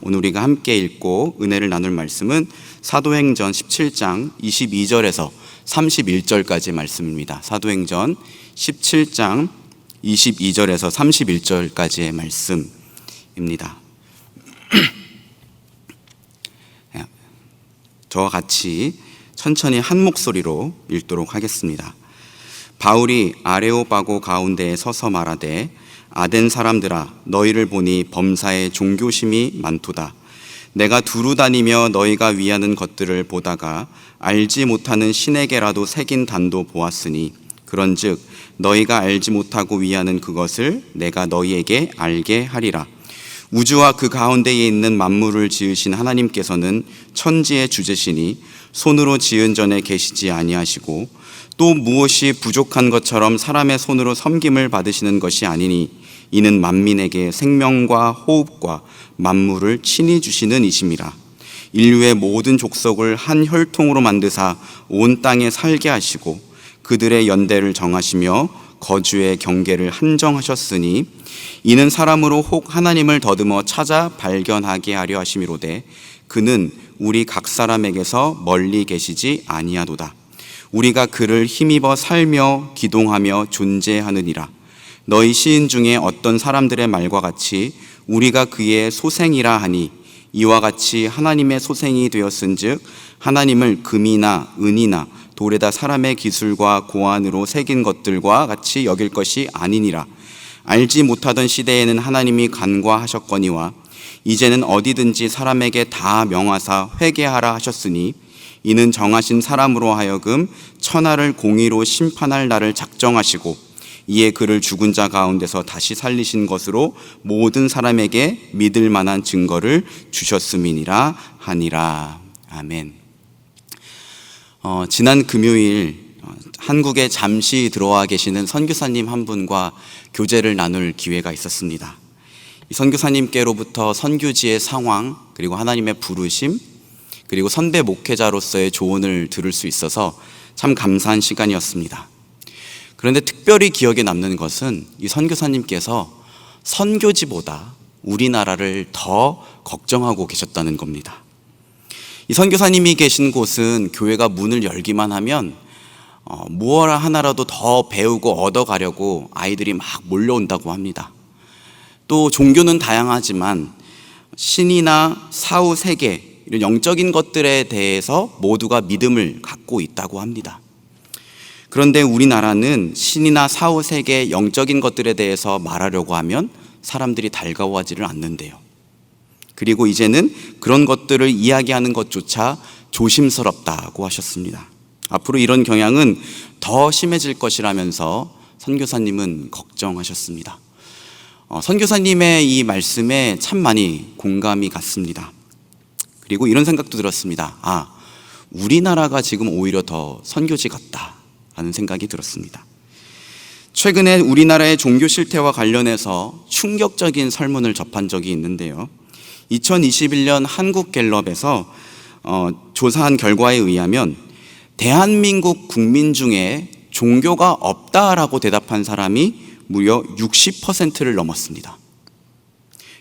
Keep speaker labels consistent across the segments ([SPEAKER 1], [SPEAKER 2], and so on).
[SPEAKER 1] 오늘 우리가 함께 읽고 은혜를 나눌 말씀은 사도행전 17장 22절에서 31절까지의 말씀입니다. 사도행전 17장 22절에서 31절까지의 말씀입니다. 저와 같이 천천히 한 목소리로 읽도록 하겠습니다. 바울이 아레오바고 가운데에 서서 말하되 아덴 사람들아 너희를 보니 범사에 종교심이 많도다. 내가 두루 다니며 너희가 위하는 것들을 보다가 알지 못하는 신에게라도 새긴 단도 보았으니 그런즉 너희가 알지 못하고 위하는 그것을 내가 너희에게 알게 하리라. 우주와 그 가운데에 있는 만물을 지으신 하나님께서는 천지의 주제시니 손으로 지은 전에 계시지 아니하시고 또 무엇이 부족한 것처럼 사람의 손으로 섬김을 받으시는 것이 아니니 이는 만민에게 생명과 호흡과 만물을 친히 주시는 이심이라. 인류의 모든 족속을 한 혈통으로 만드사 온 땅에 살게 하시고 그들의 연대를 정하시며 거주의 경계를 한정하셨으니 이는 사람으로 혹 하나님을 더듬어 찾아 발견하게 하려 하심이로되 그는 우리 각 사람에게서 멀리 계시지 아니하도다. 우리가 그를 힘입어 살며 기동하며 존재하느니라. 너희 시인 중에 어떤 사람들의 말과 같이 우리가 그의 소생이라 하니 이와 같이 하나님의 소생이 되었은즉 하나님을 금이나 은이나 돌에다 사람의 기술과 고안으로 새긴 것들과 같이 여길 것이 아니니라. 알지 못하던 시대에는 하나님이 간과하셨거니와 이제는 어디든지 사람에게 다 명하사 회개하라 하셨으니 이는 정하신 사람으로 하여금 천하를 공의로 심판할 날을 작정하시고 이에 그를 죽은 자 가운데서 다시 살리신 것으로 모든 사람에게 믿을 만한 증거를 주셨음이니라 하니라. 아멘. 지난 금요일 한국에 잠시 들어와 계시는 선교사님 한 분과 교제를 나눌 기회가 있었습니다. 이 선교사님께로부터 선교지의 상황, 그리고 하나님의 부르심, 그리고 선배 목회자로서의 조언을 들을 수 있어서 참 감사한 시간이었습니다. 그런데 특별히 기억에 남는 것은 이 선교사님께서 선교지보다 우리나라를 더 걱정하고 계셨다는 겁니다. 이 선교사님이 계신 곳은 교회가 문을 열기만 하면 무엇 하나라도 더 배우고 얻어가려고 아이들이 막 몰려온다고 합니다. 또 종교는 다양하지만 신이나 사후 세계 이런 영적인 것들에 대해서 모두가 믿음을 갖고 있다고 합니다. 그런데 우리나라는 신이나 사후 세계 영적인 것들에 대해서 말하려고 하면 사람들이 달가워하지를 않는데요. 그리고 이제는 그런 것들을 이야기하는 것조차 조심스럽다고 하셨습니다. 앞으로 이런 경향은 더 심해질 것이라면서 선교사님은 걱정하셨습니다. 선교사님의 이 말씀에 참 많이 공감이 갔습니다. 그리고 이런 생각도 들었습니다. 우리나라가 지금 오히려 더 선교지 같다 하는 생각이 들었습니다. 최근에 우리나라의 종교 실태와 관련해서 충격적인 설문을 접한 적이 있는데요. 2021년 한국갤럽에서 조사한 결과에 의하면 대한민국 국민 중에 종교가 없다라고 대답한 사람이 무려 60%를 넘었습니다.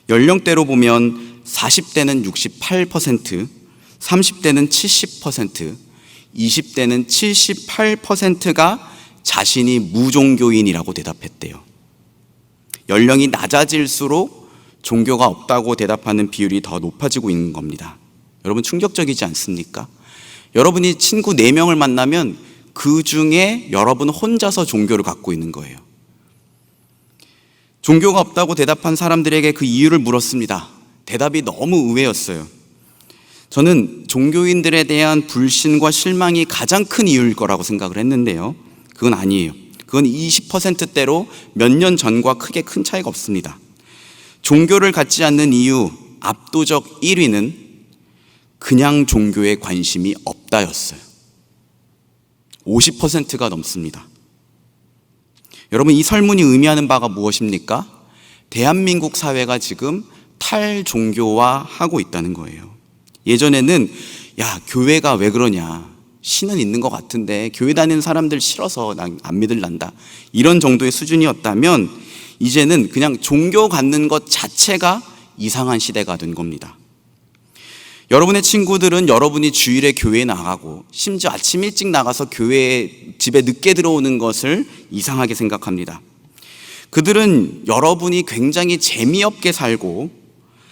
[SPEAKER 1] 연령대로 보면 40대는 68%, 30대는 70%, 20대는 78%가 자신이 무종교인이라고 대답했대요. 연령이 낮아질수록 종교가 없다고 대답하는 비율이 더 높아지고 있는 겁니다. 여러분 충격적이지 않습니까? 여러분이 친구 4명을 만나면 그 중에 여러분 혼자서 종교를 갖고 있는 거예요. 종교가 없다고 대답한 사람들에게 그 이유를 물었습니다. 대답이 너무 의외였어요. 저는 종교인들에 대한 불신과 실망이 가장 큰 이유일 거라고 생각을 했는데요. 그건 아니에요. 그건 20%대로 몇 년 전과 크게 큰 차이가 없습니다. 종교를 갖지 않는 이유 압도적 1위는 그냥 종교에 관심이 없다였어요. 50%가 넘습니다. 여러분 이 설문이 의미하는 바가 무엇입니까? 대한민국 사회가 지금 탈종교화하고 있다는 거예요. 예전에는 교회가 왜 그러냐, 신은 있는 것 같은데 교회 다니는 사람들 싫어서 난 안 믿을란다, 이런 정도의 수준이었다면 이제는 그냥 종교 갖는 것 자체가 이상한 시대가 된 겁니다. 여러분의 친구들은 여러분이 주일에 교회에 나가고 심지어 아침 일찍 나가서 집에 늦게 들어오는 것을 이상하게 생각합니다. 그들은 여러분이 굉장히 재미없게 살고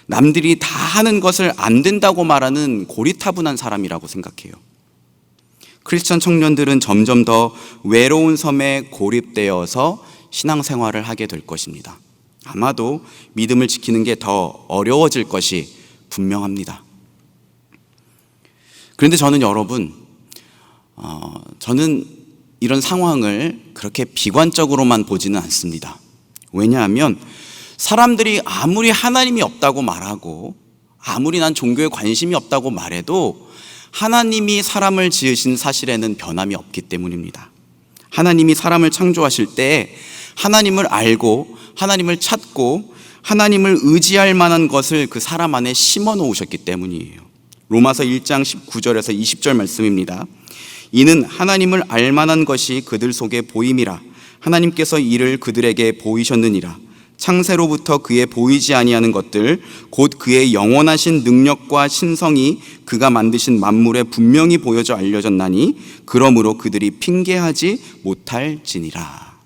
[SPEAKER 1] 남들이 다 하는 것을 안 된다고 말하는 고리타분한 사람이라고 생각해요. 크리스천 청년들은 점점 더 외로운 섬에 고립되어서 신앙생활을 하게 될 것입니다. 아마도 믿음을 지키는 게 더 어려워질 것이 분명합니다. 그런데 저는 저는 이런 상황을 그렇게 비관적으로만 보지는 않습니다. 왜냐하면 사람들이 아무리 하나님이 없다고 말하고 아무리 난 종교에 관심이 없다고 말해도 하나님이 사람을 지으신 사실에는 변함이 없기 때문입니다. 하나님이 사람을 창조하실 때 하나님을 알고 하나님을 찾고 하나님을 의지할 만한 것을 그 사람 안에 심어 놓으셨기 때문이에요. 로마서 1장 19절에서 20절 말씀입니다. 이는 하나님을 알 만한 것이 그들 속에 보임이라. 하나님께서 이를 그들에게 보이셨느니라. 창세로부터 그의 보이지 아니하는 것들 곧 그의 영원하신 능력과 신성이 그가 만드신 만물에 분명히 보여져 알려졌나니 그러므로 그들이 핑계하지 못할지니라.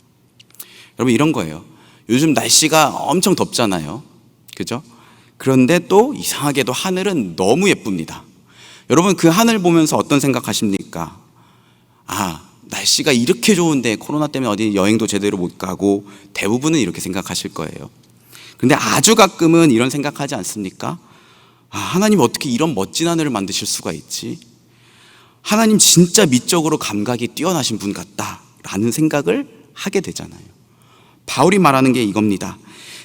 [SPEAKER 1] 여러분, 이런 거예요. 요즘 날씨가 엄청 덥잖아요. 그죠? 그런데 또 이상하게도 하늘은 너무 예쁩니다. 여러분, 그 하늘 보면서 어떤 생각하십니까? 날씨가 이렇게 좋은데 코로나 때문에 어디 여행도 제대로 못 가고 대부분은 이렇게 생각하실 거예요. 그런데 아주 가끔은 이런 생각하지 않습니까? 하나님 어떻게 이런 멋진 하늘을 만드실 수가 있지? 하나님 진짜 미적으로 감각이 뛰어나신 분 같다라는 생각을 하게 되잖아요. 바울이 말하는 게 이겁니다.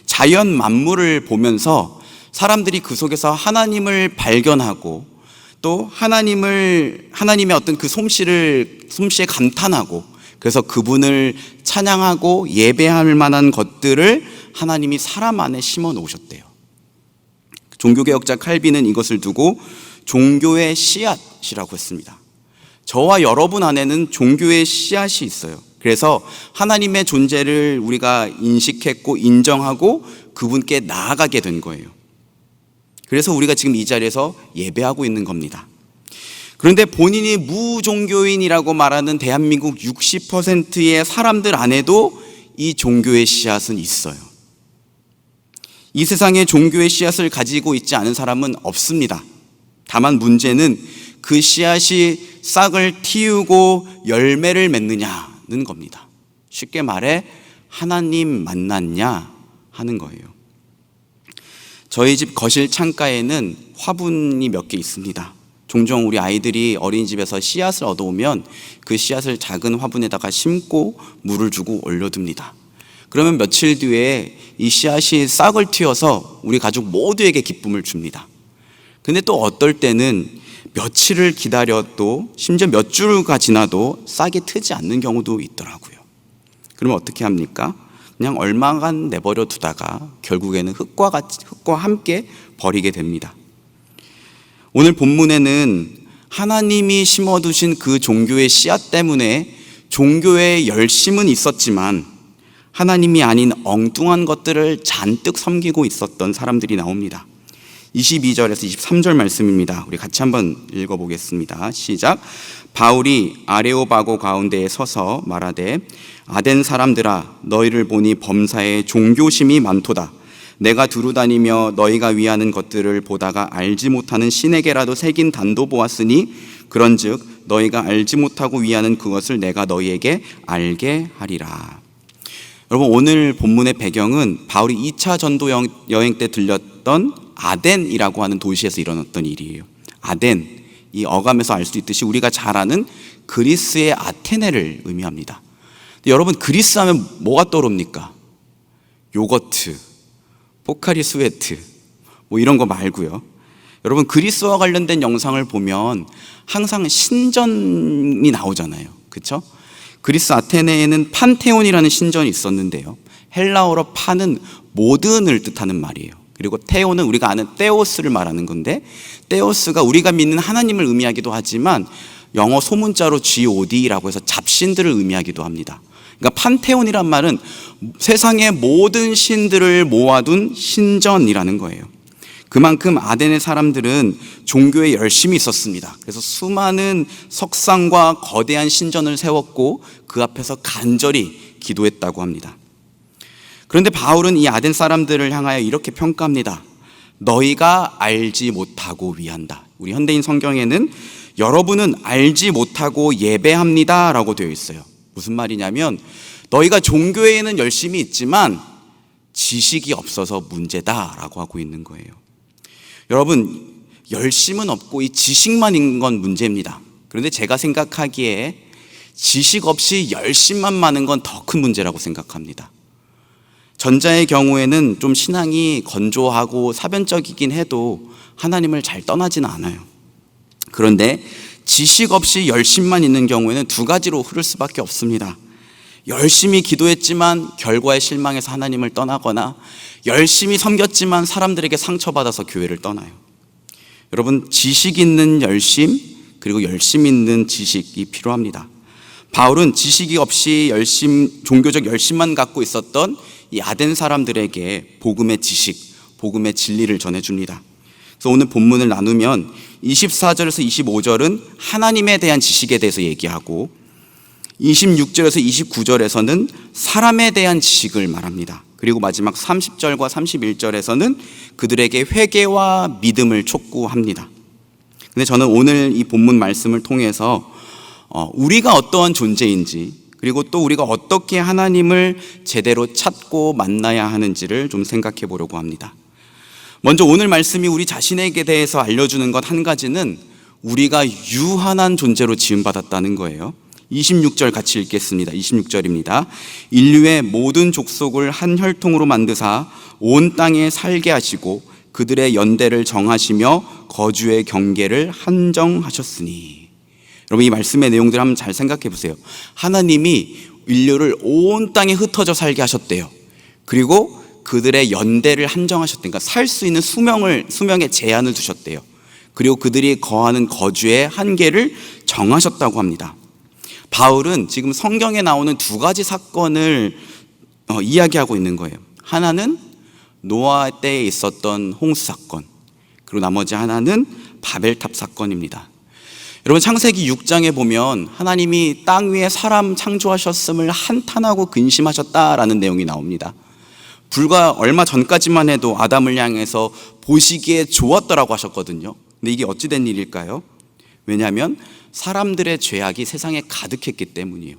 [SPEAKER 1] 자연 만물을 보면서 사람들이 그 속에서 하나님을 발견하고 또 하나님의 어떤 그 솜씨에 감탄하고 그래서 그분을 찬양하고 예배할 만한 것들을 하나님이 사람 안에 심어 놓으셨대요. 종교개혁자 칼빈은 이것을 두고 종교의 씨앗이라고 했습니다. 저와 여러분 안에는 종교의 씨앗이 있어요. 그래서 하나님의 존재를 우리가 인식했고 인정하고 그분께 나아가게 된 거예요. 그래서 우리가 지금 이 자리에서 예배하고 있는 겁니다. 그런데 본인이 무종교인이라고 말하는 대한민국 60%의 사람들 안에도 이 종교의 씨앗은 있어요. 이 세상에 종교의 씨앗을 가지고 있지 않은 사람은 없습니다. 다만 문제는 그 씨앗이 싹을 틔우고 열매를 맺느냐는 겁니다. 쉽게 말해 하나님 만났냐 하는 거예요. 저희 집 거실 창가에는 화분이 몇 개 있습니다. 종종 우리 아이들이 어린이집에서 씨앗을 얻어오면 그 씨앗을 작은 화분에다가 심고 물을 주고 올려둡니다. 그러면 며칠 뒤에 이 씨앗이 싹을 틔워서 우리 가족 모두에게 기쁨을 줍니다. 근데 또 어떨 때는 며칠을 기다려도 심지어 몇 주가 지나도 싹이 트지 않는 경우도 있더라고요. 그러면 어떻게 합니까? 그냥 얼마간 내버려 두다가 결국에는 흙과 함께 버리게 됩니다. 오늘 본문에는 하나님이 심어두신 그 종교의 씨앗 때문에 종교의 열심은 있었지만 하나님이 아닌 엉뚱한 것들을 잔뜩 섬기고 있었던 사람들이 나옵니다. 22절에서 23절 말씀입니다. 우리 같이 한번 읽어보겠습니다. 시작. 바울이 아레오바고 가운데에 서서 말하되 아덴 사람들아 너희를 보니 범사에 종교심이 많도다. 내가 두루다니며 너희가 위하는 것들을 보다가 알지 못하는 신에게라도 새긴 단도 보았으니 그런즉 너희가 알지 못하고 위하는 그것을 내가 너희에게 알게 하리라. 여러분, 오늘 본문의 배경은 바울이 2차 전도 여행 때 들렸던 아덴이라고 하는 도시에서 일어났던 일이에요. 아덴, 이 어감에서 알 수 있듯이 우리가 잘 아는 그리스의 아테네를 의미합니다. 근데 여러분, 그리스 하면 뭐가 떠오릅니까? 요거트, 포카리 스웨트, 뭐 이런 거 말고요. 여러분, 그리스와 관련된 영상을 보면 항상 신전이 나오잖아요. 그렇죠? 그리스 아테네에는 판테온이라는 신전이 있었는데요. 헬라어로 판은 모든을 뜻하는 말이에요. 그리고 테온은 우리가 아는 테오스를 말하는 건데, 테오스가 우리가 믿는 하나님을 의미하기도 하지만 영어 소문자로 god라고 해서 잡신들을 의미하기도 합니다. 그러니까 판테온이란 말은 세상의 모든 신들을 모아둔 신전이라는 거예요. 그만큼 아덴의 사람들은 종교에 열심히 있었습니다. 그래서 수많은 석상과 거대한 신전을 세웠고 그 앞에서 간절히 기도했다고 합니다. 그런데 바울은 이 아덴 사람들을 향하여 이렇게 평가합니다. 너희가 알지 못하고 위한다. 우리 현대인 성경에는 여러분은 알지 못하고 예배합니다 라고 되어 있어요. 무슨 말이냐면 너희가 종교에는 열심히 있지만 지식이 없어서 문제다라고 하고 있는 거예요. 여러분, 열심은 없고 이 지식만 있는 건 문제입니다. 그런데 제가 생각하기에 지식 없이 열심만 많은 건 더 큰 문제라고 생각합니다. 전자의 경우에는 좀 신앙이 건조하고 사변적이긴 해도 하나님을 잘 떠나지는 않아요. 그런데 지식 없이 열심만 있는 경우에는 두 가지로 흐를 수밖에 없습니다. 열심히 기도했지만 결과에 실망해서 하나님을 떠나거나 열심히 섬겼지만 사람들에게 상처받아서 교회를 떠나요. 여러분, 지식 있는 열심 그리고 열심 있는 지식이 필요합니다. 바울은 지식이 없이 종교적 열심만 갖고 있었던 이 아덴 사람들에게 복음의 지식, 복음의 진리를 전해줍니다. 그래서 오늘 본문을 나누면 24절에서 25절은 하나님에 대한 지식에 대해서 얘기하고 26절에서 29절에서는 사람에 대한 지식을 말합니다. 그리고 마지막 30절과 31절에서는 그들에게 회개와 믿음을 촉구합니다. 근데 저는 오늘 이 본문 말씀을 통해서 우리가 어떠한 존재인지 그리고 또 우리가 어떻게 하나님을 제대로 찾고 만나야 하는지를 좀 생각해 보려고 합니다. 먼저 오늘 말씀이 우리 자신에게 대해서 알려주는 것 한 가지는 우리가 유한한 존재로 지음받았다는 거예요. 26절 같이 읽겠습니다. 26절입니다. 인류의 모든 족속을 한 혈통으로 만드사 온 땅에 살게 하시고 그들의 연대를 정하시며 거주의 경계를 한정하셨으니. 여러분, 이 말씀의 내용들 한번 잘 생각해 보세요. 하나님이 인류를 온 땅에 흩어져 살게 하셨대요. 그리고 그들의 연대를 한정하셨대요. 그러니까 살 수 있는 수명의 제한을 두셨대요. 그리고 그들이 거하는 거주의 한계를 정하셨다고 합니다. 바울은 지금 성경에 나오는 두 가지 사건을 이야기하고 있는 거예요. 하나는 노아 때에 있었던 홍수 사건, 그리고 나머지 하나는 바벨탑 사건입니다. 여러분, 창세기 6장에 보면 하나님이 땅 위에 사람 창조하셨음을 한탄하고 근심하셨다라는 내용이 나옵니다. 불과 얼마 전까지만 해도 아담을 향해서 보시기에 좋았더라고 하셨거든요. 근데 이게 어찌 된 일일까요? 왜냐하면 사람들의 죄악이 세상에 가득했기 때문이에요.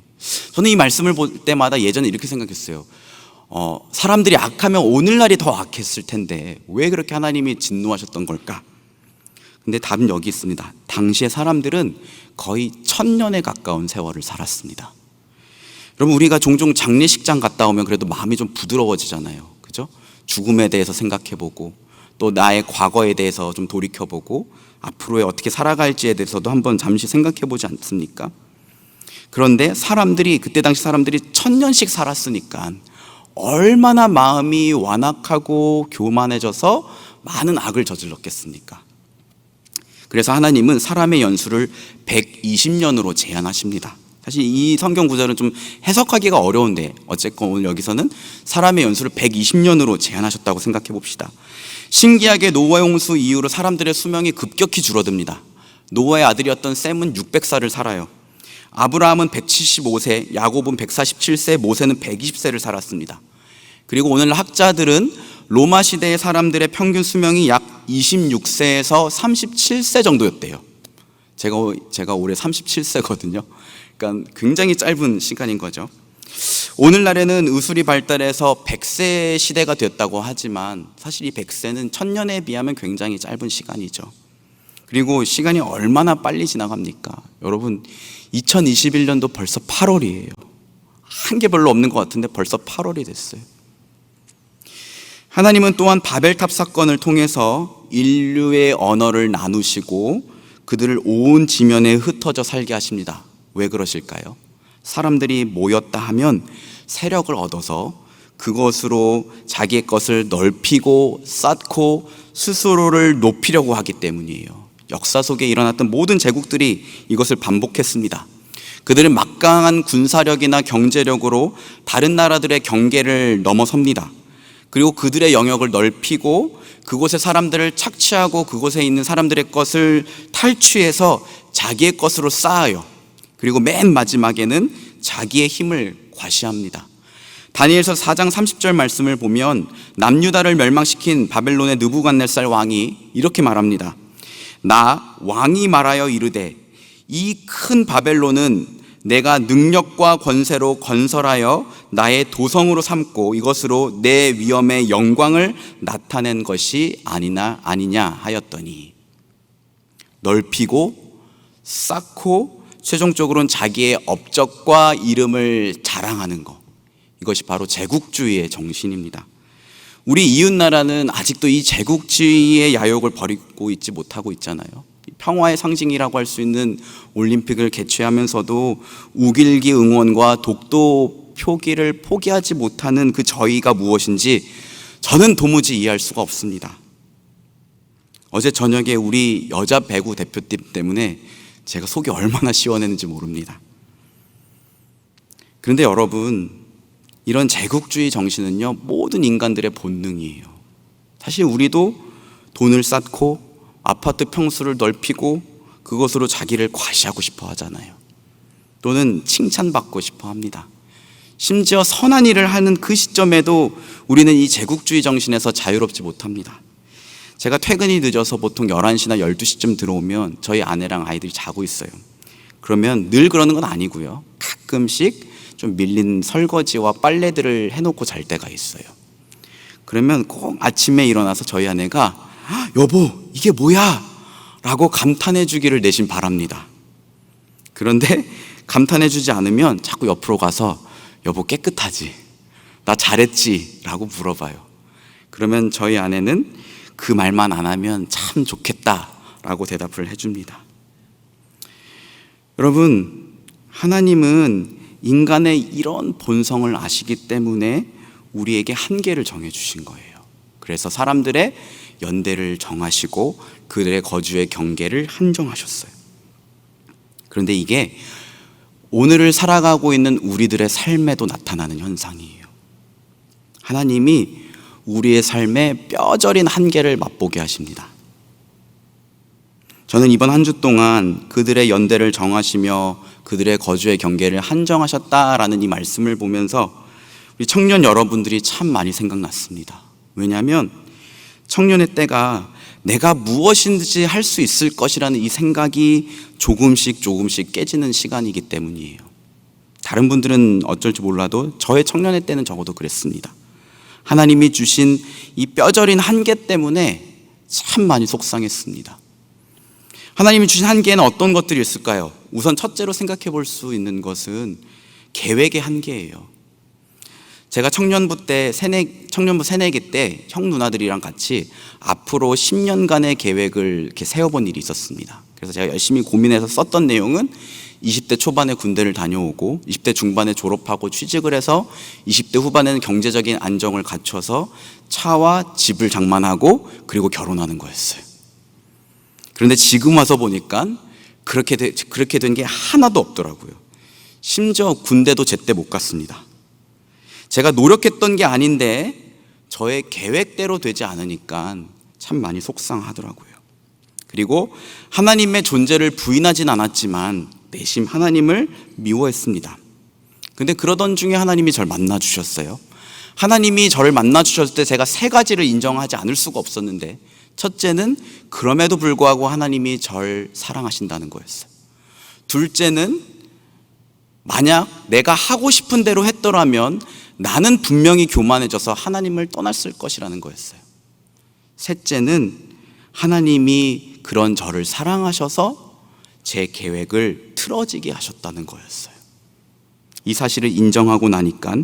[SPEAKER 1] 저는 이 말씀을 볼 때마다 예전에 이렇게 생각했어요. 사람들이 악하면 오늘날이 더 악했을 텐데 왜 그렇게 하나님이 진노하셨던 걸까? 근데 답은 여기 있습니다. 당시의 사람들은 거의 1000년에 가까운 세월을 살았습니다. 여러분, 우리가 종종 장례식장 갔다 오면 그래도 마음이 좀 부드러워지잖아요. 그죠? 죽음에 대해서 생각해보고 또 나의 과거에 대해서 좀 돌이켜보고 앞으로의 어떻게 살아갈지에 대해서도 한번 잠시 생각해보지 않습니까? 그런데 그때 당시 사람들이 1000년씩 살았으니까 얼마나 마음이 완악하고 교만해져서 많은 악을 저질렀겠습니까? 그래서 하나님은 사람의 연수를 120년으로 제한하십니다. 사실 이 성경 구절은 좀 해석하기가 어려운데 어쨌건 오늘 여기서는 사람의 연수를 120년으로 제한하셨다고 생각해 봅시다. 신기하게 노아의 홍수 이후로 사람들의 수명이 급격히 줄어듭니다. 노아의 아들이었던 셈은 600살을 살아요. 아브라함은 175세, 야곱은 147세, 모세는 120세를 살았습니다. 그리고 오늘 학자들은 로마 시대의 사람들의 평균 수명이 약 26세에서 37세 정도였대요. 제가 올해 37세거든요. 그러니까 굉장히 짧은 시간인 거죠. 오늘날에는 의술이 발달해서 100세 시대가 됐다고 하지만 사실 이 100세는 1000년에 비하면 굉장히 짧은 시간이죠. 그리고 시간이 얼마나 빨리 지나갑니까? 여러분, 2021년도 벌써 8월이에요. 한 게 별로 없는 것 같은데 벌써 8월이 됐어요. 하나님은 또한 바벨탑 사건을 통해서 인류의 언어를 나누시고 그들을 온 지면에 흩어져 살게 하십니다. 왜 그러실까요? 사람들이 모였다 하면 세력을 얻어서 그것으로 자기의 것을 넓히고 쌓고 스스로를 높이려고 하기 때문이에요. 역사 속에 일어났던 모든 제국들이 이것을 반복했습니다. 그들은 막강한 군사력이나 경제력으로 다른 나라들의 경계를 넘어섭니다. 그리고 그들의 영역을 넓히고 그곳의 사람들을 착취하고 그곳에 있는 사람들의 것을 탈취해서 자기의 것으로 쌓아요. 그리고 맨 마지막에는 자기의 힘을 과시합니다. 다니엘서 4장 30절 말씀을 보면 남유다를 멸망시킨 바벨론의 느부갓네살 왕이 이렇게 말합니다. 나 왕이 말하여 이르되 이 큰 바벨론은 내가 능력과 권세로 건설하여 나의 도성으로 삼고 이것으로 내 위엄의 영광을 나타낸 것이 아니냐 하였더니, 넓히고 쌓고 최종적으로는 자기의 업적과 이름을 자랑하는 것, 이것이 바로 제국주의의 정신입니다. 우리 이웃나라는 아직도 이 제국주의의 야욕을 버리고 있지 못하고 있잖아요. 평화의 상징이라고 할 수 있는 올림픽을 개최하면서도 우길기 응원과 독도 표기를 포기하지 못하는 그 저희가 무엇인지 저는 도무지 이해할 수가 없습니다. 어제 저녁에 우리 여자 배구 대표팀 때문에 제가 속이 얼마나 시원했는지 모릅니다. 그런데 여러분, 이런 제국주의 정신은요, 모든 인간들의 본능이에요. 사실 우리도 돈을 쌓고 아파트 평수를 넓히고 그것으로 자기를 과시하고 싶어 하잖아요. 또는 칭찬받고 싶어 합니다. 심지어 선한 일을 하는 그 시점에도 우리는 이 제국주의 정신에서 자유롭지 못합니다. 제가 퇴근이 늦어서 보통 11시나 12시쯤 들어오면 저희 아내랑 아이들이 자고 있어요. 그러면 늘 그러는 건 아니고요. 가끔씩 좀 밀린 설거지와 빨래들을 해놓고 잘 때가 있어요. 그러면 꼭 아침에 일어나서 저희 아내가 여보, 이게 뭐야? 라고 감탄해 주기를 내심 바랍니다. 그런데 감탄해 주지 않으면 자꾸 옆으로 가서 여보 깨끗하지? 나 잘했지? 라고 물어봐요. 그러면 저희 아내는 그 말만 안 하면 참 좋겠다 라고 대답을 해줍니다. 여러분, 하나님은 인간의 이런 본성을 아시기 때문에 우리에게 한계를 정해주신 거예요. 그래서 사람들의 연대를 정하시고 그들의 거주의 경계를 한정하셨어요. 그런데 이게 오늘을 살아가고 있는 우리들의 삶에도 나타나는 현상이에요. 하나님이 우리의 삶에 뼈저린 한계를 맛보게 하십니다. 저는 이번 한 주 동안 그들의 연대를 정하시며 그들의 거주의 경계를 한정하셨다라는 이 말씀을 보면서 우리 청년 여러분들이 참 많이 생각났습니다. 왜냐하면 청년의 때가 내가 무엇인지 할 수 있을 것이라는 이 생각이 조금씩 깨지는 시간이기 때문이에요. 다른 분들은 어쩔지 몰라도 저의 청년의 때는 적어도 그랬습니다. 하나님이 주신 이 뼈저린 한계 때문에 참 많이 속상했습니다. 하나님이 주신 한계에는 어떤 것들이 있을까요? 우선 첫째로 생각해 볼 수 있는 것은 계획의 한계예요. 제가 청년부 새내기 때 형 누나들이랑 같이 앞으로 10년간의 계획을 이렇게 세워본 일이 있었습니다. 그래서 제가 열심히 고민해서 썼던 내용은 20대 초반에 군대를 다녀오고 20대 중반에 졸업하고 취직을 해서 20대 후반에는 경제적인 안정을 갖춰서 차와 집을 장만하고 그리고 결혼하는 거였어요. 그런데 지금 와서 보니까 그렇게 된 게 하나도 없더라고요. 심지어 군대도 제때 못 갔습니다. 제가 노력했던 게 아닌데 저의 계획대로 되지 않으니까 참 많이 속상하더라고요. 그리고 하나님의 존재를 부인하진 않았지만 내심 하나님을 미워했습니다. 근데 그러던 중에 하나님이 저를 만나주셨어요. 하나님이 저를 만나주셨을 때 제가 세 가지를 인정하지 않을 수가 없었는데, 첫째는 그럼에도 불구하고 하나님이 저를 사랑하신다는 거였어요. 둘째는 만약 내가 하고 싶은 대로 했더라면 나는 분명히 교만해져서 하나님을 떠났을 것이라는 거였어요. 셋째는 하나님이 그런 저를 사랑하셔서 제 계획을 틀어지게 하셨다는 거였어요. 이 사실을 인정하고 나니까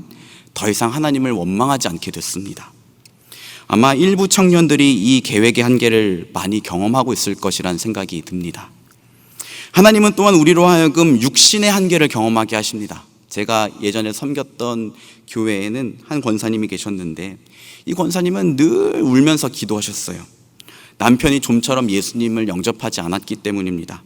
[SPEAKER 1] 더 이상 하나님을 원망하지 않게 됐습니다. 아마 일부 청년들이 이 계획의 한계를 많이 경험하고 있을 것이라는 생각이 듭니다. 하나님은 또한 우리로 하여금 육신의 한계를 경험하게 하십니다. 제가 예전에 섬겼던 교회에는 한 권사님이 계셨는데 이 권사님은 늘 울면서 기도하셨어요. 남편이 좀처럼 예수님을 영접하지 않았기 때문입니다.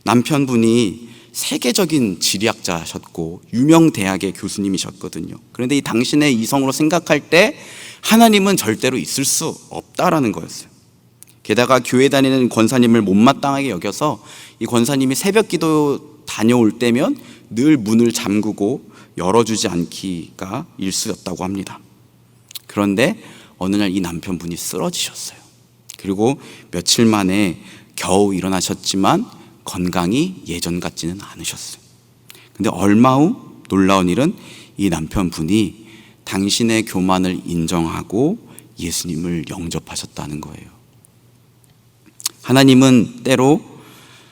[SPEAKER 1] 남편분이 세계적인 지리학자셨고 유명 대학의 교수님이셨거든요. 그런데 이 당신의 이성으로 생각할 때 하나님은 절대로 있을 수 없다라는 거였어요. 게다가 교회 다니는 권사님을 못마땅하게 여겨서 이 권사님이 새벽 기도 다녀올 때면 늘 문을 잠그고 열어주지 않기가 일쑤였다고 합니다. 그런데 어느 날 이 남편분이 쓰러지셨어요. 그리고 며칠 만에 겨우 일어나셨지만 건강이 예전 같지는 않으셨어요. 근데 얼마 후 놀라운 일은 이 남편분이 당신의 교만을 인정하고 예수님을 영접하셨다는 거예요. 하나님은 때로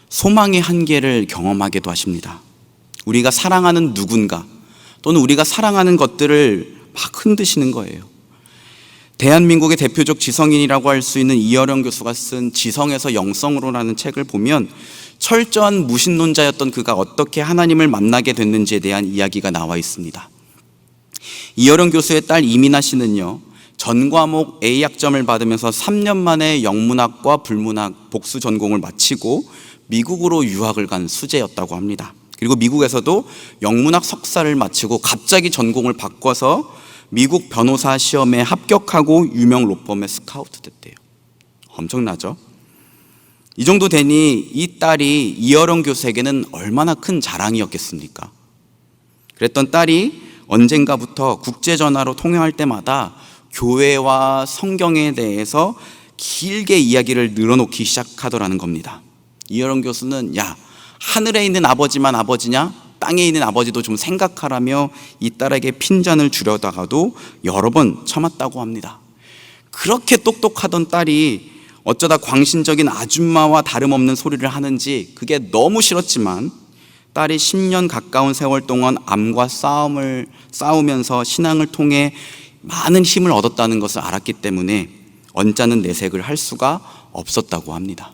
[SPEAKER 1] 소망의 한계를 경험하기도 하십니다. 우리가 사랑하는 누군가 또는 우리가 사랑하는 것들을 막 흔드시는 거예요. 대한민국의 대표적 지성인이라고 할 수 있는 이어령 교수가 쓴 지성에서 영성으로라는 책을 보면 철저한 무신론자였던 그가 어떻게 하나님을 만나게 됐는지에 대한 이야기가 나와 있습니다. 이어령 교수의 딸 이민아 씨는요, 전 과목 A학점을 받으면서 3년 만에 영문학과 불문학 복수 전공을 마치고 미국으로 유학을 간 수재였다고 합니다. 그리고 미국에서도 영문학 석사를 마치고 갑자기 전공을 바꿔서 미국 변호사 시험에 합격하고 유명 로펌에 스카우트 됐대요. 엄청나죠? 이 정도 되니 이 딸이 이어령 교수에게는 얼마나 큰 자랑이었겠습니까? 그랬던 딸이 언젠가부터 국제전화로 통화할 때마다 교회와 성경에 대해서 길게 이야기를 늘어놓기 시작하더라는 겁니다. 이어령 교수는 야, 하늘에 있는 아버지만 아버지냐? 땅에 있는 아버지도 좀 생각하라며 이 딸에게 핀잔을 주려다가도 여러 번 참았다고 합니다. 그렇게 똑똑하던 딸이 어쩌다 광신적인 아줌마와 다름없는 소리를 하는지 그게 너무 싫었지만 딸이 10년 가까운 세월 동안 암과 싸우면서 신앙을 통해 많은 힘을 얻었다는 것을 알았기 때문에 언짢은 내색을 할 수가 없었다고 합니다.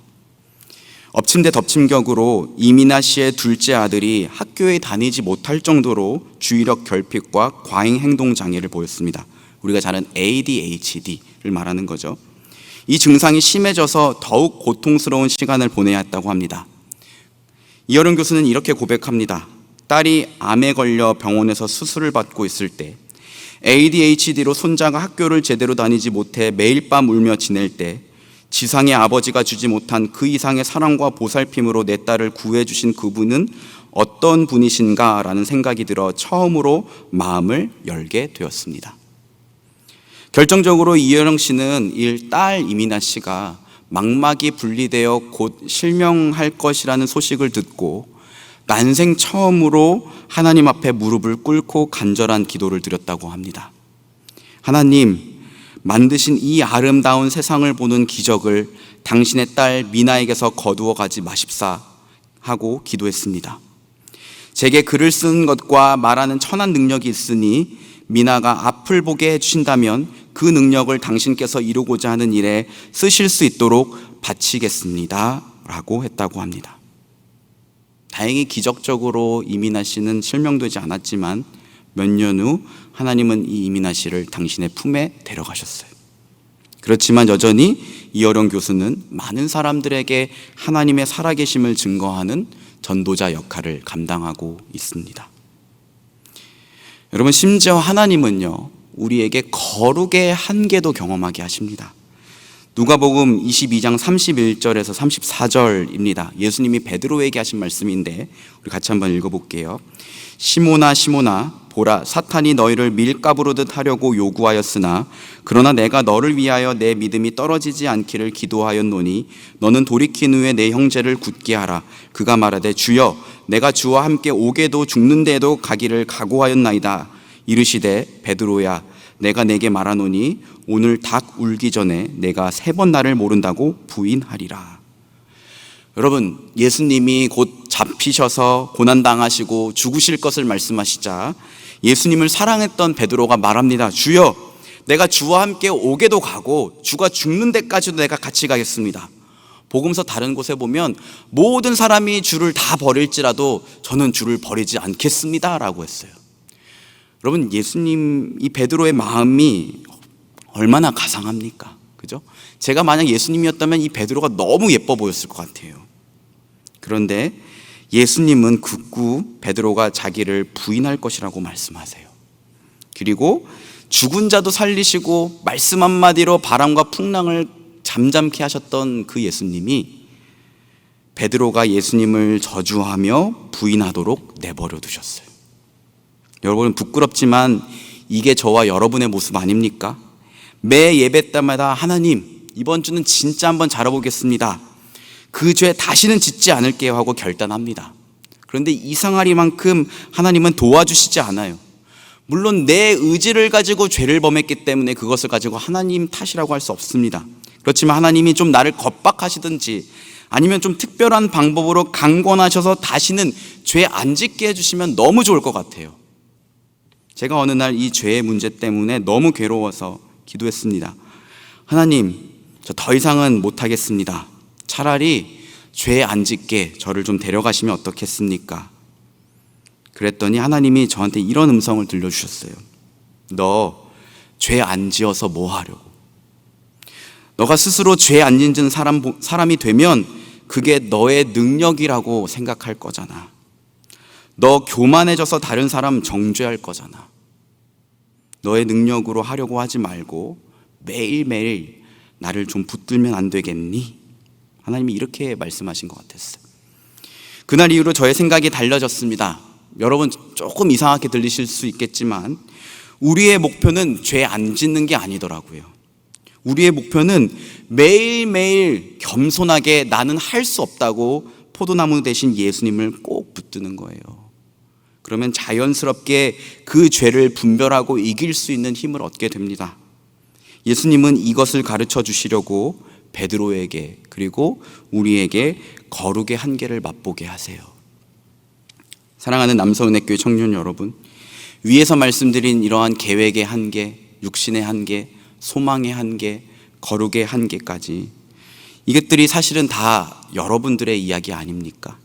[SPEAKER 1] 엎침대 덮침격으로 이민아 씨의 둘째 아들이 학교에 다니지 못할 정도로 주의력 결핍과 과잉 행동 장애를 보였습니다. 우리가 잘 아는 ADHD를 말하는 거죠. 이 증상이 심해져서 더욱 고통스러운 시간을 보내야 했다고 합니다. 이어령 교수는 이렇게 고백합니다. 딸이 암에 걸려 병원에서 수술을 받고 있을 때, ADHD로 손자가 학교를 제대로 다니지 못해 매일 밤 울며 지낼 때, 지상의 아버지가 주지 못한 그 이상의 사랑과 보살핌으로 내 딸을 구해주신 그분은 어떤 분이신가 라는 생각이 들어 처음으로 마음을 열게 되었습니다. 결정적으로 이어령 씨는 딸 이민아 씨가 망막이 분리되어 곧 실명할 것이라는 소식을 듣고 난생 처음으로 하나님 앞에 무릎을 꿇고 간절한 기도를 드렸다고 합니다. 하나님, 만드신 이 아름다운 세상을 보는 기적을 당신의 딸 미나에게서 거두어 가지 마십사 하고 기도했습니다. 제게 글을 쓰는 것과 말하는 천한 능력이 있으니 미나가 앞을 보게 해주신다면 그 능력을 당신께서 이루고자 하는 일에 쓰실 수 있도록 바치겠습니다 라고 했다고 합니다. 다행히 기적적으로 이민아 씨는 실명되지 않았지만 몇 년 후 하나님은 이 이민아 씨를 당신의 품에 데려가셨어요. 그렇지만 여전히 이어령 교수는 많은 사람들에게 하나님의 살아계심을 증거하는 전도자 역할을 감당하고 있습니다. 여러분, 심지어 하나님은요, 우리에게 거룩의 한계도 경험하게 하십니다. 누가복음 22장 31절에서 34절입니다. 예수님이 베드로에게 하신 말씀인데 우리 같이 한번 읽어볼게요. 시몬아 시몬아, 보라, 사탄이 너희를 밀가부르듯 하려고 요구하였으나 그러나 내가 너를 위하여 내 믿음이 떨어지지 않기를 기도하였노니 너는 돌이킨 후에 내 형제를 굳게 하라. 그가 말하되 주여, 내가 주와 함께 오게도 죽는 데도 가기를 각오하였나이다. 이르시되 베드로야, 내가 내게 말하노니 오늘 닭 울기 전에 내가 3번 나를 모른다고 부인하리라. 여러분, 예수님이 곧 잡히셔서 고난당하시고 죽으실 것을 말씀하시자 예수님을 사랑했던 베드로가 말합니다. 주여, 내가 주와 함께 오게도 가고 주가 죽는 데까지도 내가 같이 가겠습니다. 복음서 다른 곳에 보면 모든 사람이 주를 다 버릴지라도 저는 주를 버리지 않겠습니다 라고 했어요. 여러분, 예수님, 이 베드로의 마음이 얼마나 가상합니까? 그죠? 제가 만약 예수님이었다면 이 베드로가 너무 예뻐 보였을 것 같아요. 그런데 예수님은 굳고 베드로가 자기를 부인할 것이라고 말씀하세요. 그리고 죽은 자도 살리시고 말씀 한마디로 바람과 풍랑을 잠잠케 하셨던 그 예수님이 베드로가 예수님을 저주하며 부인하도록 내버려 두셨어요. 여러분, 부끄럽지만 이게 저와 여러분의 모습 아닙니까? 매 예배 때마다 하나님, 이번 주는 진짜 한번 잘해보겠습니다. 그 죄 다시는 짓지 않을게요 하고 결단합니다. 그런데 이상하리만큼 하나님은 도와주시지 않아요. 물론 내 의지를 가지고 죄를 범했기 때문에 그것을 가지고 하나님 탓이라고 할 수 없습니다. 그렇지만 하나님이 좀 나를 겁박하시든지 아니면 좀 특별한 방법으로 강권하셔서 다시는 죄 안 짓게 해주시면 너무 좋을 것 같아요. 제가 어느 날 이 죄의 문제 때문에 너무 괴로워서 기도했습니다. 하나님, 저 더 이상은 못하겠습니다. 차라리 죄 안 짓게 저를 좀 데려가시면 어떻겠습니까? 그랬더니 하나님이 저한테 이런 음성을 들려주셨어요. 너 죄 안 지어서 뭐 하려고? 너가 스스로 죄 안 짓는 사람이 되면 그게 너의 능력이라고 생각할 거잖아. 너 교만해져서 다른 사람 정죄할 거잖아. 너의 능력으로 하려고 하지 말고 매일매일 나를 좀 붙들면 안 되겠니? 하나님이 이렇게 말씀하신 것 같았어요. 그날 이후로 저의 생각이 달라졌습니다. 여러분, 조금 이상하게 들리실 수 있겠지만 우리의 목표는 죄 안 짓는 게 아니더라고요. 우리의 목표는 매일매일 겸손하게 나는 할 수 없다고 포도나무 대신 예수님을 꼭 붙드는 거예요. 그러면 자연스럽게 그 죄를 분별하고 이길 수 있는 힘을 얻게 됩니다. 예수님은 이것을 가르쳐 주시려고 베드로에게 그리고 우리에게 거룩의 한계를 맛보게 하세요. 사랑하는 남서은혜교회 청년 여러분, 위에서 말씀드린 이러한 계획의 한계, 육신의 한계, 소망의 한계, 거룩의 한계까지, 이것들이 사실은 다 여러분들의 이야기 아닙니까?